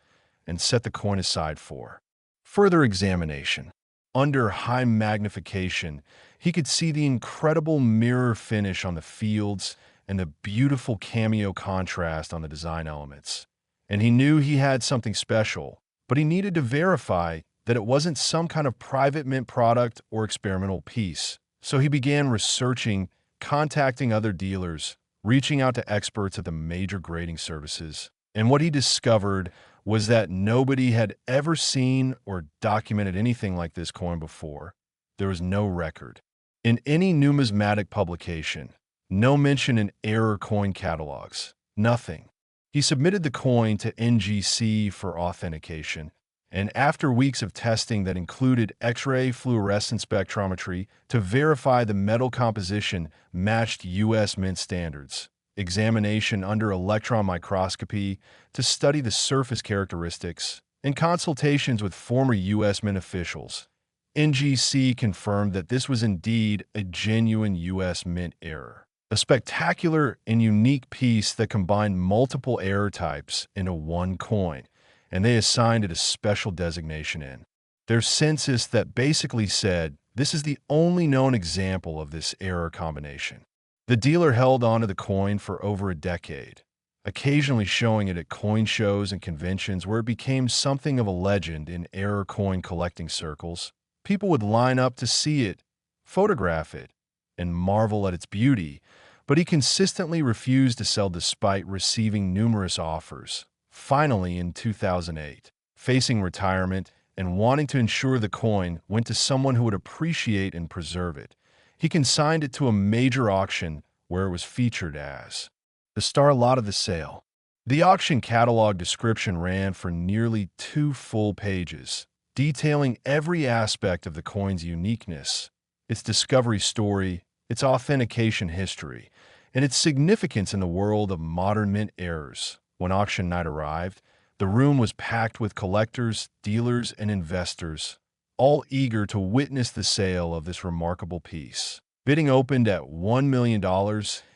and set the coin aside for further examination. Under high magnification, he could see the incredible mirror finish on the fields and the beautiful cameo contrast on the design elements. And he knew he had something special, but he needed to verify that it wasn't some kind of private mint product or experimental piece. So he began researching, contacting other dealers, reaching out to experts at the major grading services. And what he discovered was that nobody had ever seen or documented anything like this coin before. There was no record in any numismatic publication, no mention in error coin catalogs, nothing. He submitted the coin to NGC for authentication, and after weeks of testing that included X-ray fluorescence spectrometry to verify the metal composition matched U.S. Mint standards, examination under electron microscopy to study the surface characteristics, and consultations with former U.S. Mint officials, NGC confirmed that this was indeed a genuine U.S. Mint error. A spectacular and unique piece that combined multiple error types into one coin, and they assigned it a special designation in their census that basically said, This is the only known example of this error combination. The dealer held onto the coin for over a decade, occasionally showing it at coin shows and conventions where it became something of a legend in error coin collecting circles. People would line up to see it, photograph it, and marvel at its beauty, but he consistently refused to sell despite receiving numerous offers. Finally, in 2008, facing retirement and wanting to ensure the coin went to someone who would appreciate and preserve it, he consigned it to a major auction where it was featured as the star lot of the sale. The auction catalog description ran for nearly 2 full pages, detailing every aspect of the coin's uniqueness, its discovery story, its authentication history, and its significance in the world of modern mint errors. When auction night arrived, the room was packed with collectors, dealers, and investors, all eager to witness the sale of this remarkable piece. Bidding opened at $1 million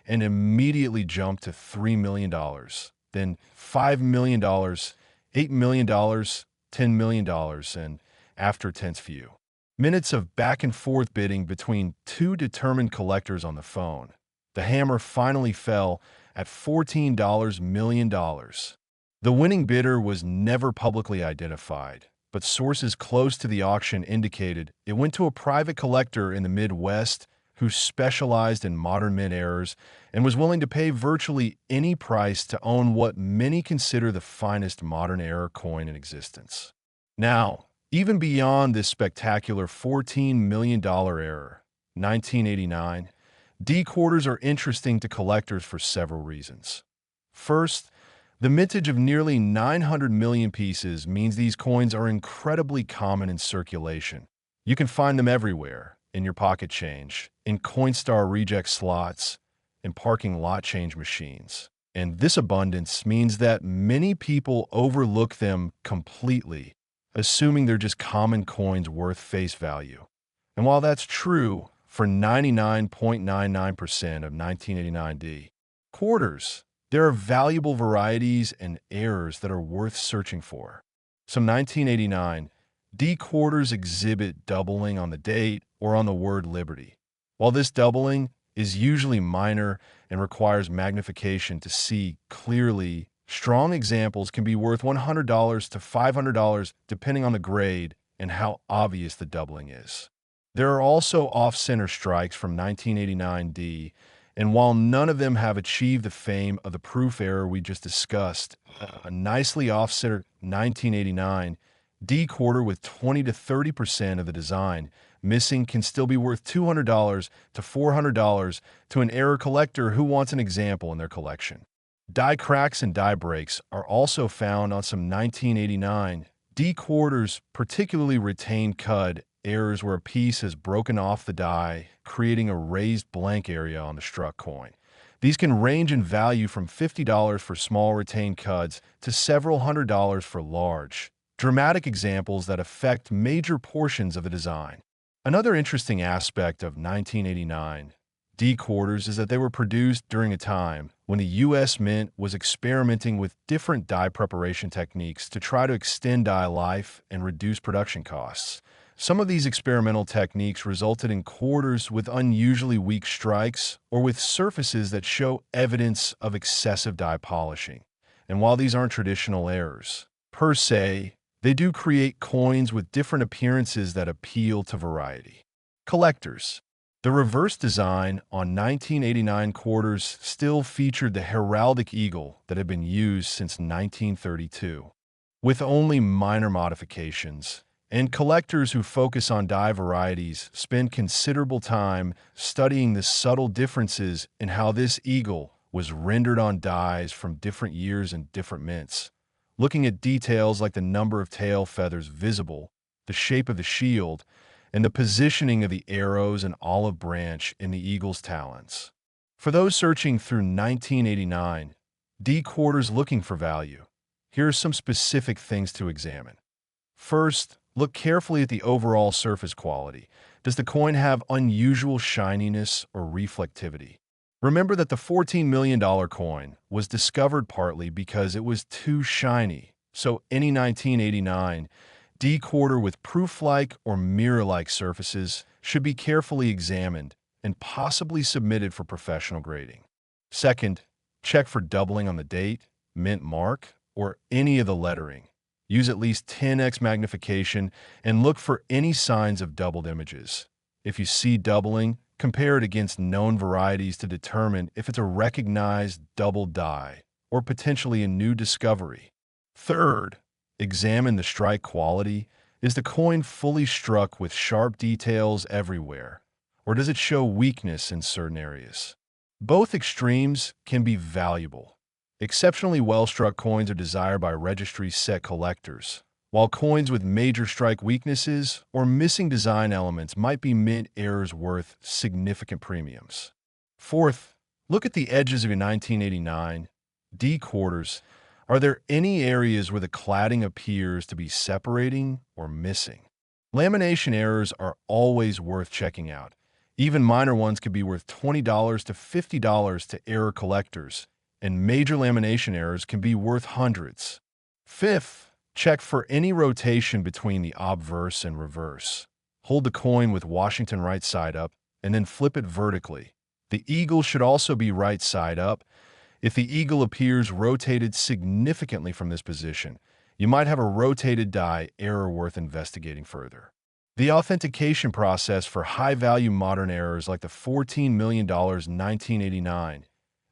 and immediately jumped to $3 million, then $5 million, $8 million, $10 million, and after tense few minutes of back-and-forth bidding between two determined collectors on the phone, the hammer finally fell at $14 million. The winning bidder was never publicly identified, but sources close to the auction indicated it went to a private collector in the Midwest who specialized in modern mint errors and was willing to pay virtually any price to own what many consider the finest modern error coin in existence. Now, even beyond this spectacular $14 million error, 1989, D quarters are interesting to collectors for several reasons. First, the mintage of nearly 900 million pieces means these coins are incredibly common in circulation. You can find them everywhere, in your pocket change, in Coinstar reject slots, in parking lot change machines. And this abundance means that many people overlook them completely, assuming they're just common coins worth face value. And while that's true for 99.99% of 1989 D quarters, there are valuable varieties and errors that are worth searching for. Some 1989 D quarters exhibit doubling on the date or on the word liberty. While this doubling is usually minor and requires magnification to see clearly, strong examples can be worth $100 to $500 depending on the grade and how obvious the doubling is. There are also off-center strikes from 1989 D, and while none of them have achieved the fame of the proof error we just discussed, a nicely off-center 1989 D quarter with 20 to 30% of the design missing can still be worth $200 to $400 to an error collector who wants an example in their collection. Die cracks and die breaks are also found on some 1989 D quarters, particularly retained cud errors where a piece has broken off the die, creating a raised blank area on the struck coin. These can range in value from $50 for small retained cuds to several $100s for large, dramatic examples that affect major portions of the design. Another interesting aspect of 1989 D quarters is that they were produced during a time when the U.S. Mint was experimenting with different die preparation techniques to try to extend die life and reduce production costs. Some of these experimental techniques resulted in quarters with unusually weak strikes or with surfaces that show evidence of excessive die polishing. And while these aren't traditional errors, per se, they do create coins with different appearances that appeal to variety. Collectors. The reverse design on 1989 quarters still featured the heraldic eagle that had been used since 1932, with only minor modifications, and collectors who focus on die varieties spend considerable time studying the subtle differences in how this eagle was rendered on dies from different years and different mints, looking at details like the number of tail feathers visible, the shape of the shield, and the positioning of the arrows and olive branch in the eagle's talons. For those searching through 1989 D quarters looking for value, here are some specific things to examine. First, look carefully at the overall surface quality. Does the coin have unusual shininess or reflectivity? Remember that the $14 million coin was discovered partly because it was too shiny, so any 1989 D quarter with proof-like or mirror-like surfaces should be carefully examined and possibly submitted for professional grading. Second, check for doubling on the date, mint mark, or any of the lettering. Use at least 10x magnification and look for any signs of doubled images. If you see doubling, compare it against known varieties to determine if it's a recognized double die or potentially a new discovery. Third, examine the strike quality. Is the coin fully struck with sharp details everywhere, or does it show weakness in certain areas? Both extremes can be valuable. Exceptionally well-struck coins are desired by registry set collectors, while coins with major strike weaknesses or missing design elements might be mint errors worth significant premiums. Fourth, look at the edges of your 1989 D quarters. Are there any areas where the cladding appears to be separating or missing? Lamination errors are always worth checking out. Even minor ones could be worth $20 to $50 to error collectors, and major lamination errors can be worth hundreds. Fifth, check for any rotation between the obverse and reverse. Hold the coin with Washington right side up and then flip it vertically. The eagle should also be right side up. If the eagle appears rotated significantly from this position, you might have a rotated die error worth investigating further. The authentication process for high-value modern errors like the $14 million 1989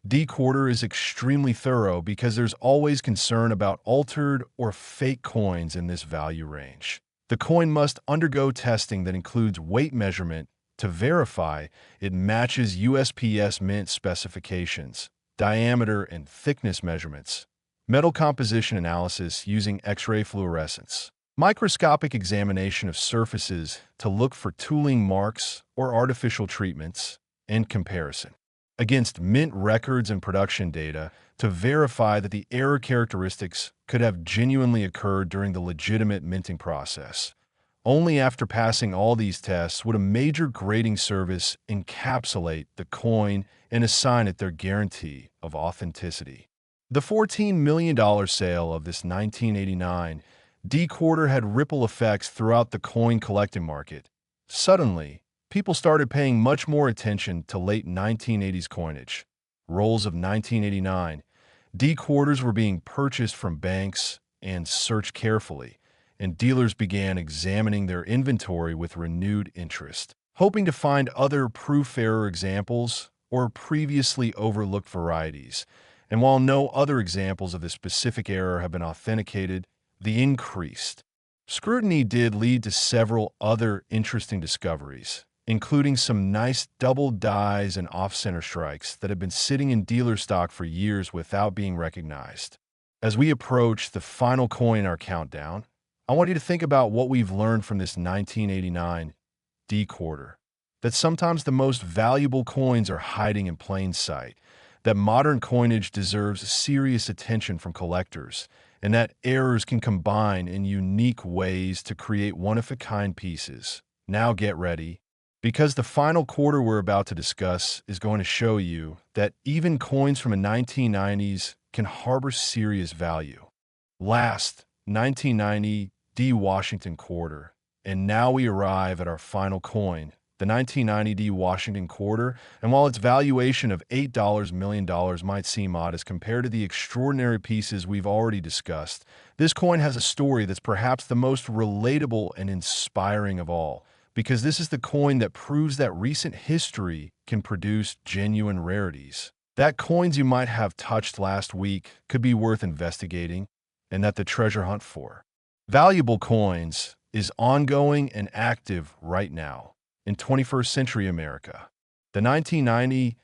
D quarter is extremely thorough because there's always concern about altered or fake coins in this value range. The coin must undergo testing that includes weight measurement to verify it matches USPS mint specifications, diameter and thickness measurements, metal composition analysis using X-ray fluorescence, microscopic examination of surfaces to look for tooling marks or artificial treatments, and comparison against mint records and production data to verify that the error characteristics could have genuinely occurred during the legitimate minting process. Only after passing all these tests would a major grading service encapsulate the coin and assign it their guarantee of authenticity. The $14 million sale of this 1989 D quarter had ripple effects throughout the coin collecting market. Suddenly, people started paying much more attention to late 1980s coinage. Rolls of 1989 D quarters were being purchased from banks and searched carefully, and dealers began examining their inventory with renewed interest, hoping to find other proof error examples or previously overlooked varieties. And while no other examples of this specific error have been authenticated, the increased scrutiny did lead to several other interesting discoveries, including some nice double dies and off-center strikes that have been sitting in dealer stock for years without being recognized. As we approach the final coin in our countdown, I want you to think about what we've learned from this 1989 D quarter. That sometimes the most valuable coins are hiding in plain sight, that modern coinage deserves serious attention from collectors, and that errors can combine in unique ways to create one-of-a-kind pieces. Now get ready, because the final quarter we're about to discuss is going to show you that even coins from the 1990s can harbor serious value. Last, 1990 D Washington quarter, and now we arrive at our final coin, the 1990 D Washington quarter, and while its valuation of $8 million might seem odd as compared to the extraordinary pieces we've already discussed, this coin has a story that's perhaps the most relatable and inspiring of all, because this is the coin that proves that recent history can produce genuine rarities. That coins you might have touched last week could be worth investigating, and that the treasure hunt for valuable coins is ongoing and active right now in 21st century America. The 1990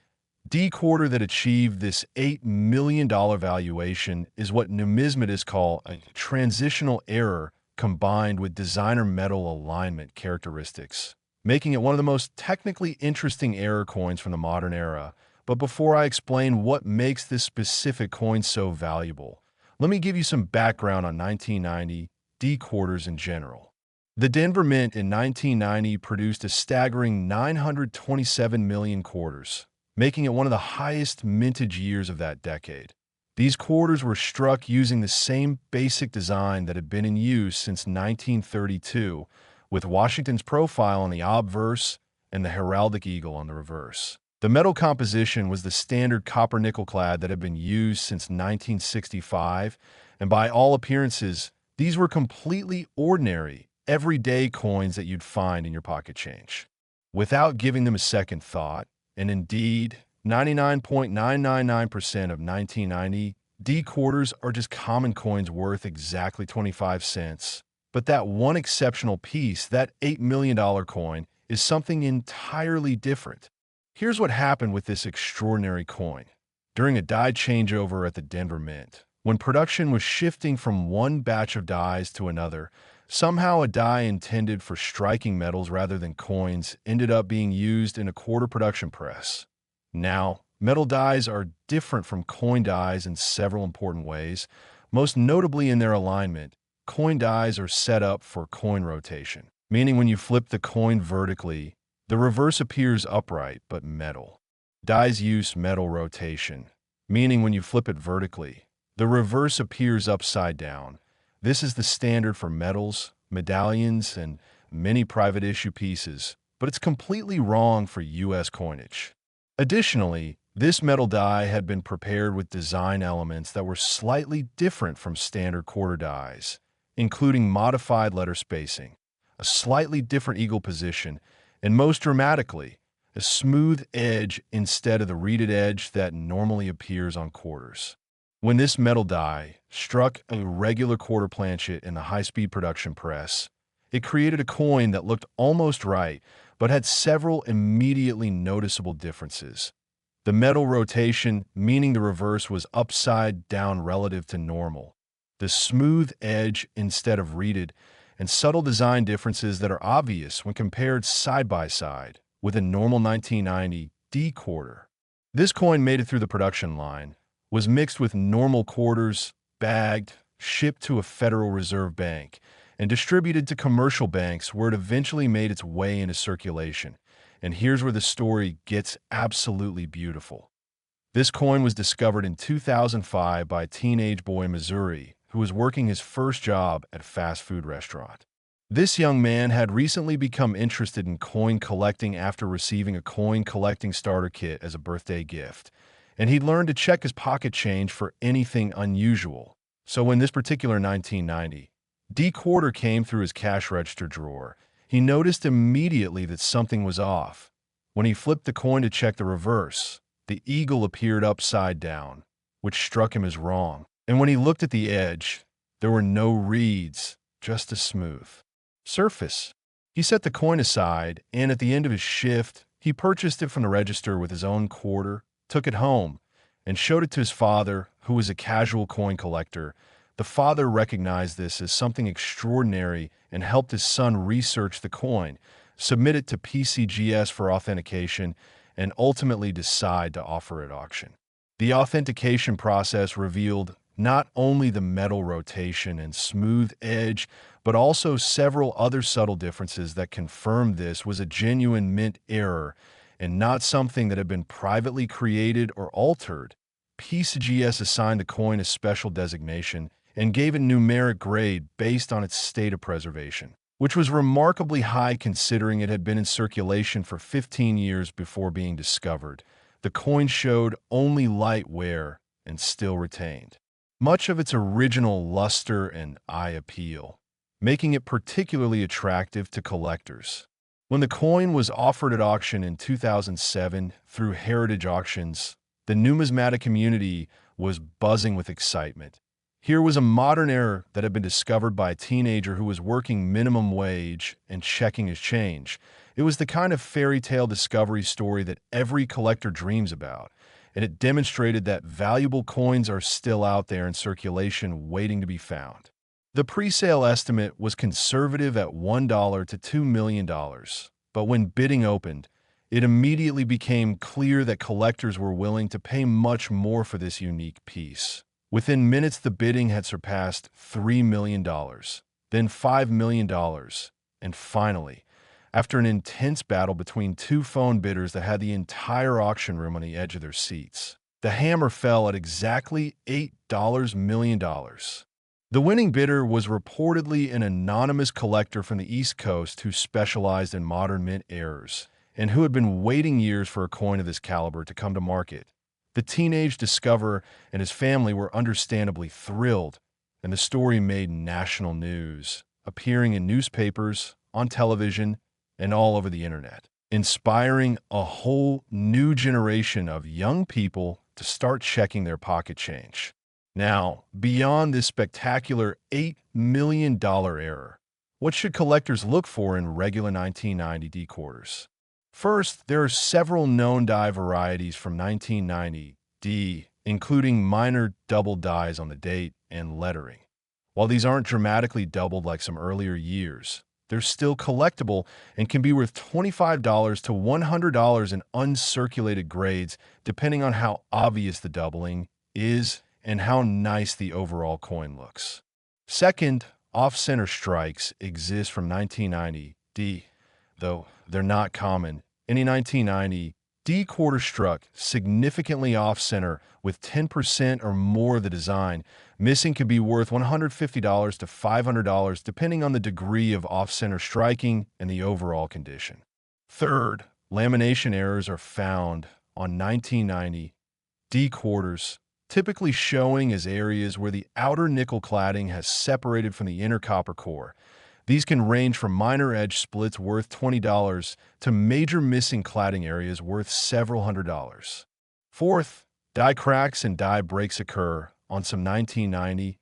D quarter that achieved this $8 million valuation is what numismatists call a transitional error combined with designer metal alignment characteristics, making it one of the most technically interesting error coins from the modern era. But before I explain what makes this specific coin so valuable, let me give you some background on 1990 D quarters in general. The Denver Mint in 1990 produced a staggering 927 million quarters, making it one of the highest mintage years of that decade. These quarters were struck using the same basic design that had been in use since 1932, with Washington's profile on the obverse and the heraldic eagle on the reverse. The metal composition was the standard copper-nickel clad that had been used since 1965, and by all appearances, these were completely ordinary, everyday coins that you'd find in your pocket change. Without giving them a second thought, and indeed, 99.999% of 1990 D quarters are just common coins worth exactly 25 cents. But that one exceptional piece, that $8 million coin, is something entirely different. Here's what happened with this extraordinary coin. During a die changeover at the Denver Mint, when production was shifting from one batch of dies to another, somehow a die intended for striking metals rather than coins ended up being used in a quarter production press. Now, metal dies are different from coin dies in several important ways, most notably in their alignment. Coin dies are set up for coin rotation, meaning when you flip the coin vertically, the reverse appears upright but metal. Dies use metal rotation, meaning when you flip it vertically, the reverse appears upside down. This is the standard for metals, medallions, and many private issue pieces, but it's completely wrong for U.S. coinage. Additionally, this metal die had been prepared with design elements that were slightly different from standard quarter dies, including modified letter spacing, a slightly different eagle position, and most dramatically, a smooth edge instead of the reeded edge that normally appears on quarters. When this metal die struck a regular quarter planchet in the high-speed production press, it created a coin that looked almost right, but had several immediately noticeable differences. The metal rotation, meaning the reverse was upside down relative to normal. The smooth edge instead of reeded, and subtle design differences that are obvious when compared side by side with a normal 1990 D quarter. This coin made it through the production line, was mixed with normal quarters, bagged, shipped to a Federal Reserve Bank, and distributed to commercial banks where it eventually made its way into circulation. And here's where the story gets absolutely beautiful. This coin was discovered in 2005 by a teenage boy in Missouri who was working his first job at a fast food restaurant. This young man had recently become interested in coin collecting after receiving a coin collecting starter kit as a birthday gift, and he learned to check his pocket change for anything unusual. So when this particular 1990 D quarter came through his cash register drawer, he noticed immediately that something was off. When he flipped the coin to check the reverse, the eagle appeared upside down, which struck him as wrong. And when he looked at the edge, there were no reeds, just a smooth surface. He set the coin aside, and at the end of his shift, he purchased it from the register with his own quarter, took it home, and showed it to his father, who was a casual coin collector. The father recognized this as something extraordinary and helped his son research the coin, submit it to PCGS for authentication, and ultimately decide to offer it at auction. The authentication process revealed not only the metal rotation and smooth edge, but also several other subtle differences that confirmed this was a genuine mint error and not something that had been privately created or altered. PCGS assigned the coin a special designation and gave it a numeric grade based on its state of preservation, which was remarkably high considering it had been in circulation for 15 years before being discovered. The coin showed only light wear and still retained much of its original luster and eye appeal, making it particularly attractive to collectors. When the coin was offered at auction in 2007 through Heritage Auctions, the numismatic community was buzzing with excitement. Here was a modern error that had been discovered by a teenager who was working minimum wage and checking his change. It was the kind of fairy tale discovery story that every collector dreams about, and it demonstrated that valuable coins are still out there in circulation waiting to be found. The pre-sale estimate was conservative at $1 to $2 million, but when bidding opened, it immediately became clear that collectors were willing to pay much more for this unique piece. Within minutes, the bidding had surpassed $3 million, then $5 million, and finally, after an intense battle between two phone bidders that had the entire auction room on the edge of their seats, The hammer fell at exactly $8 million. The winning bidder was reportedly an anonymous collector from the East Coast who specialized in modern mint errors and who had been waiting years for a coin of this caliber to come to market. The teenage discoverer and his family were understandably thrilled, and the story made national news, appearing in newspapers, on television, and all over the internet, inspiring a whole new generation of young people to start checking their pocket change. Now, beyond this spectacular $8 million error, what should collectors look for in regular 1990 D quarters? First, there are several known die varieties from 1990 D, including minor double dies on the date and lettering. While these aren't dramatically doubled like some earlier years, they're still collectible and can be worth $25 to $100 in uncirculated grades, depending on how obvious the doubling is and how nice the overall coin looks. Second, off-center strikes exist from 1990 D, though they're not common. Any 1990 D quarter struck significantly off-center with 10% or more of the design. Missing can be worth $150 to $500 depending on the degree of off-center striking and the overall condition. Third, lamination errors are found on 1990 D quarters, typically showing as areas where the outer nickel cladding has separated from the inner copper core. These can range from minor edge splits worth $20 to major missing cladding areas worth several $100s. Fourth, die cracks and die breaks occur on some 1990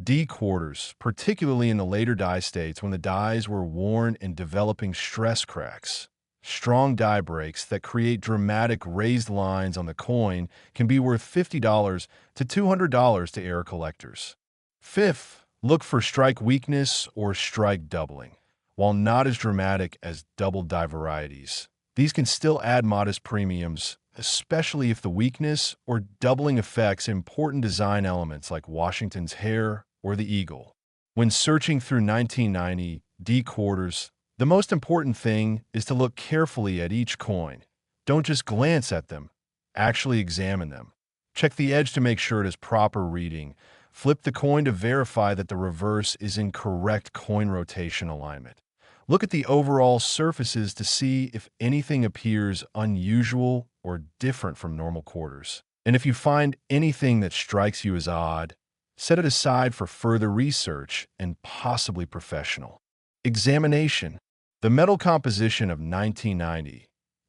D quarters, particularly in the later die states when the dies were worn and developing stress cracks. Strong die breaks that create dramatic raised lines on the coin can be worth $50 to $200 to error collectors. Fifth, look for strike weakness or strike doubling. While not as dramatic as double die varieties, these can still add modest premiums, especially if the weakness or doubling affects important design elements like Washington's hair or the eagle. When searching through 1990 D quarters, the most important thing is to look carefully at each coin. Don't just glance at them, actually examine them. Check the edge to make sure it is proper reading. Flip the coin to verify that the reverse is in correct coin rotation alignment. Look at the overall surfaces to see if anything appears unusual or different from normal quarters. And if you find anything that strikes you as odd, set it aside for further research and possibly professional examination. The metal composition of 1990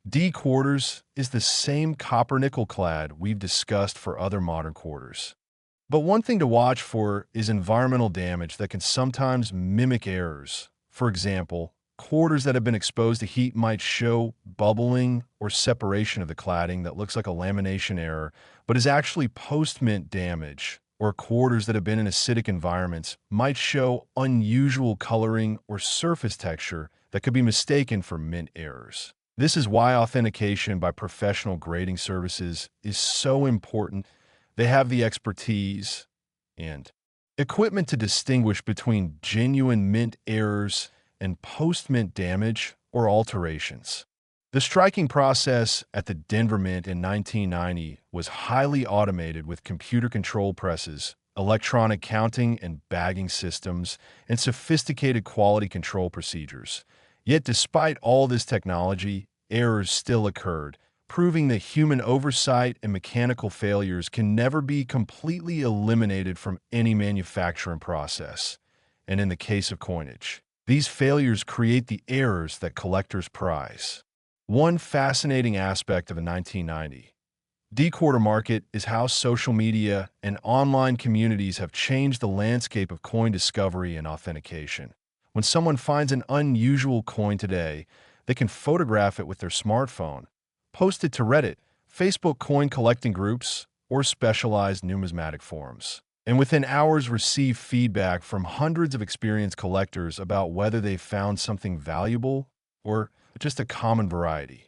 D quarters is the same copper-nickel clad we've discussed for other modern quarters. But one thing to watch for is environmental damage that can sometimes mimic errors. For example, quarters that have been exposed to heat might show bubbling or separation of the cladding that looks like a lamination error, but is actually post-mint damage. Or quarters that have been in acidic environments might show unusual coloring or surface texture that could be mistaken for mint errors. This is why authentication by professional grading services is so important. They have the expertise and equipment to distinguish between genuine mint errors and post-mint damage or alterations. The striking process at the Denver Mint in 1990 was highly automated with computer control presses, electronic counting and bagging systems, and sophisticated quality control procedures. Yet despite all this technology, errors still occurred, proving that human oversight and mechanical failures can never be completely eliminated from any manufacturing process. And in the case of coinage, these failures create the errors that collectors prize. One fascinating aspect of the 1990 D quarter market is how social media and online communities have changed the landscape of coin discovery and authentication. When someone finds an unusual coin today, they can photograph it with their smartphone, post it to Reddit, Facebook coin collecting groups, or specialized numismatic forums, and within hours receive feedback from hundreds of experienced collectors about whether they found something valuable or just a common variety.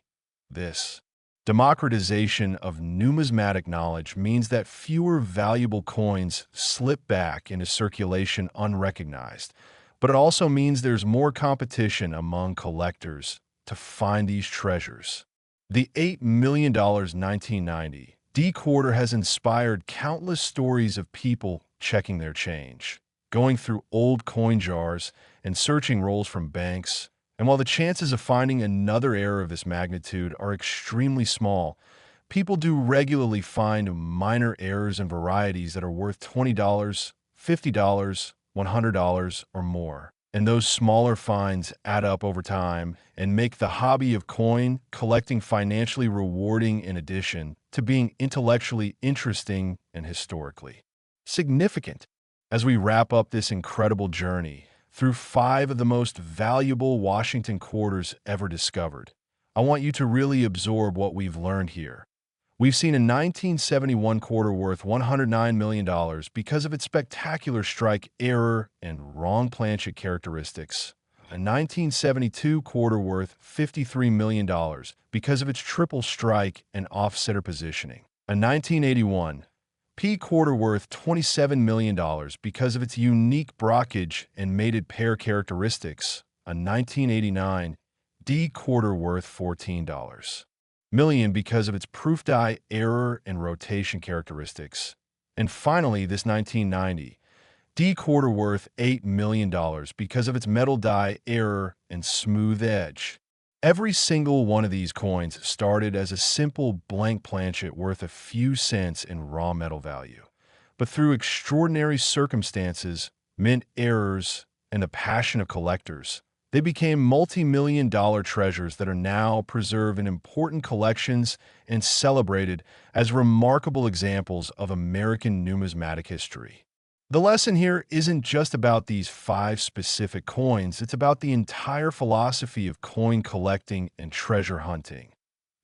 This democratization of numismatic knowledge means that fewer valuable coins slip back into circulation unrecognized, but it also means there's more competition among collectors to find these treasures. The $8 million 1990 D-Quarter has inspired countless stories of people checking their change, going through old coin jars and searching rolls from banks. And while the chances of finding another error of this magnitude are extremely small, people do regularly find minor errors and varieties that are worth $20, $50, $100, or more. And those smaller finds add up over time and make the hobby of coin collecting financially rewarding in addition to being intellectually interesting and historically significant. As we wrap up this incredible journey through 5 of the most valuable Washington quarters ever discovered, I want you to really absorb what we've learned here. We've seen a 1971 quarter worth $109 million because of its spectacular strike error and wrong Planchet characteristics. A 1972 quarter worth $53 million because of its triple strike and offsetter positioning. A 1981 P quarter worth $27 million because of its unique brockage and mated pair characteristics. A 1989 D quarter worth $14 million because of its proof die error and rotation characteristics. And finally, this 1990 D quarter worth $8 million because of its metal die error and smooth edge. Every single one of these coins started as a simple blank planchet worth a few cents in raw metal value. But through extraordinary circumstances, mint errors, and the passion of collectors, they became multi-million-dollar treasures that are now preserved in important collections and celebrated as remarkable examples of American numismatic history. The lesson here isn't just about these 5 specific coins, it's about the entire philosophy of coin collecting and treasure hunting.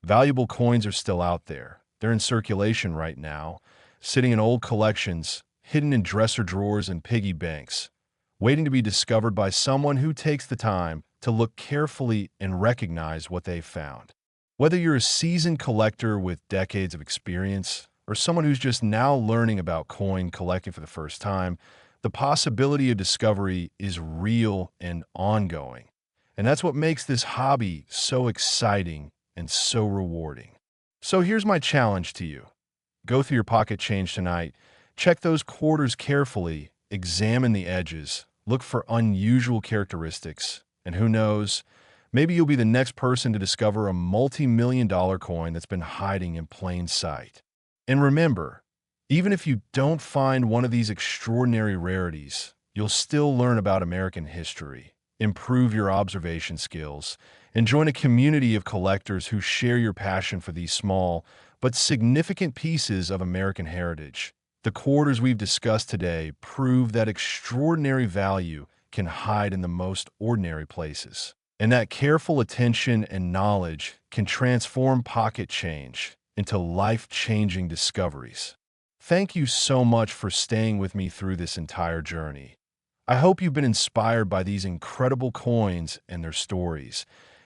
Valuable coins are still out there. They're in circulation right now, sitting in old collections, hidden in dresser drawers and piggy banks, waiting to be discovered by someone who takes the time to look carefully and recognize what they've found. Whether you're a seasoned collector with decades of experience or someone who's just now learning about coin collecting for the first time, the possibility of discovery is real and ongoing. And that's what makes this hobby so exciting and so rewarding. So here's my challenge to you. Go through your pocket change tonight, check those quarters carefully, examine the edges, look for unusual characteristics, and who knows, maybe you'll be the next person to discover a multi-million-dollar coin that's been hiding in plain sight. And remember, even if you don't find one of these extraordinary rarities, you'll still learn about American history, improve your observation skills, and join a community of collectors who share your passion for these small but significant pieces of American heritage. The quarters we've discussed today prove that extraordinary value can hide in the most ordinary places, and that careful attention and knowledge can transform pocket change into life-changing discoveries. Thank you so much for staying with me through this entire journey. I hope you've been inspired by these incredible coins and their stories,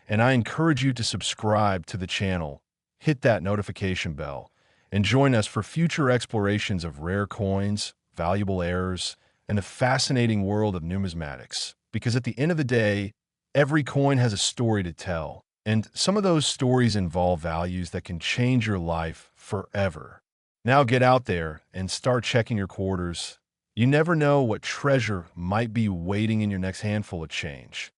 and I encourage you to subscribe to the channel, hit that notification bell, and join us for future explorations of rare coins, valuable errors, and the fascinating world of numismatics. Because at the end of the day, every coin has a story to tell, and some of those stories involve values that can change your life forever. Now get out there and start checking your quarters. You never know what treasure might be waiting in your next handful of change.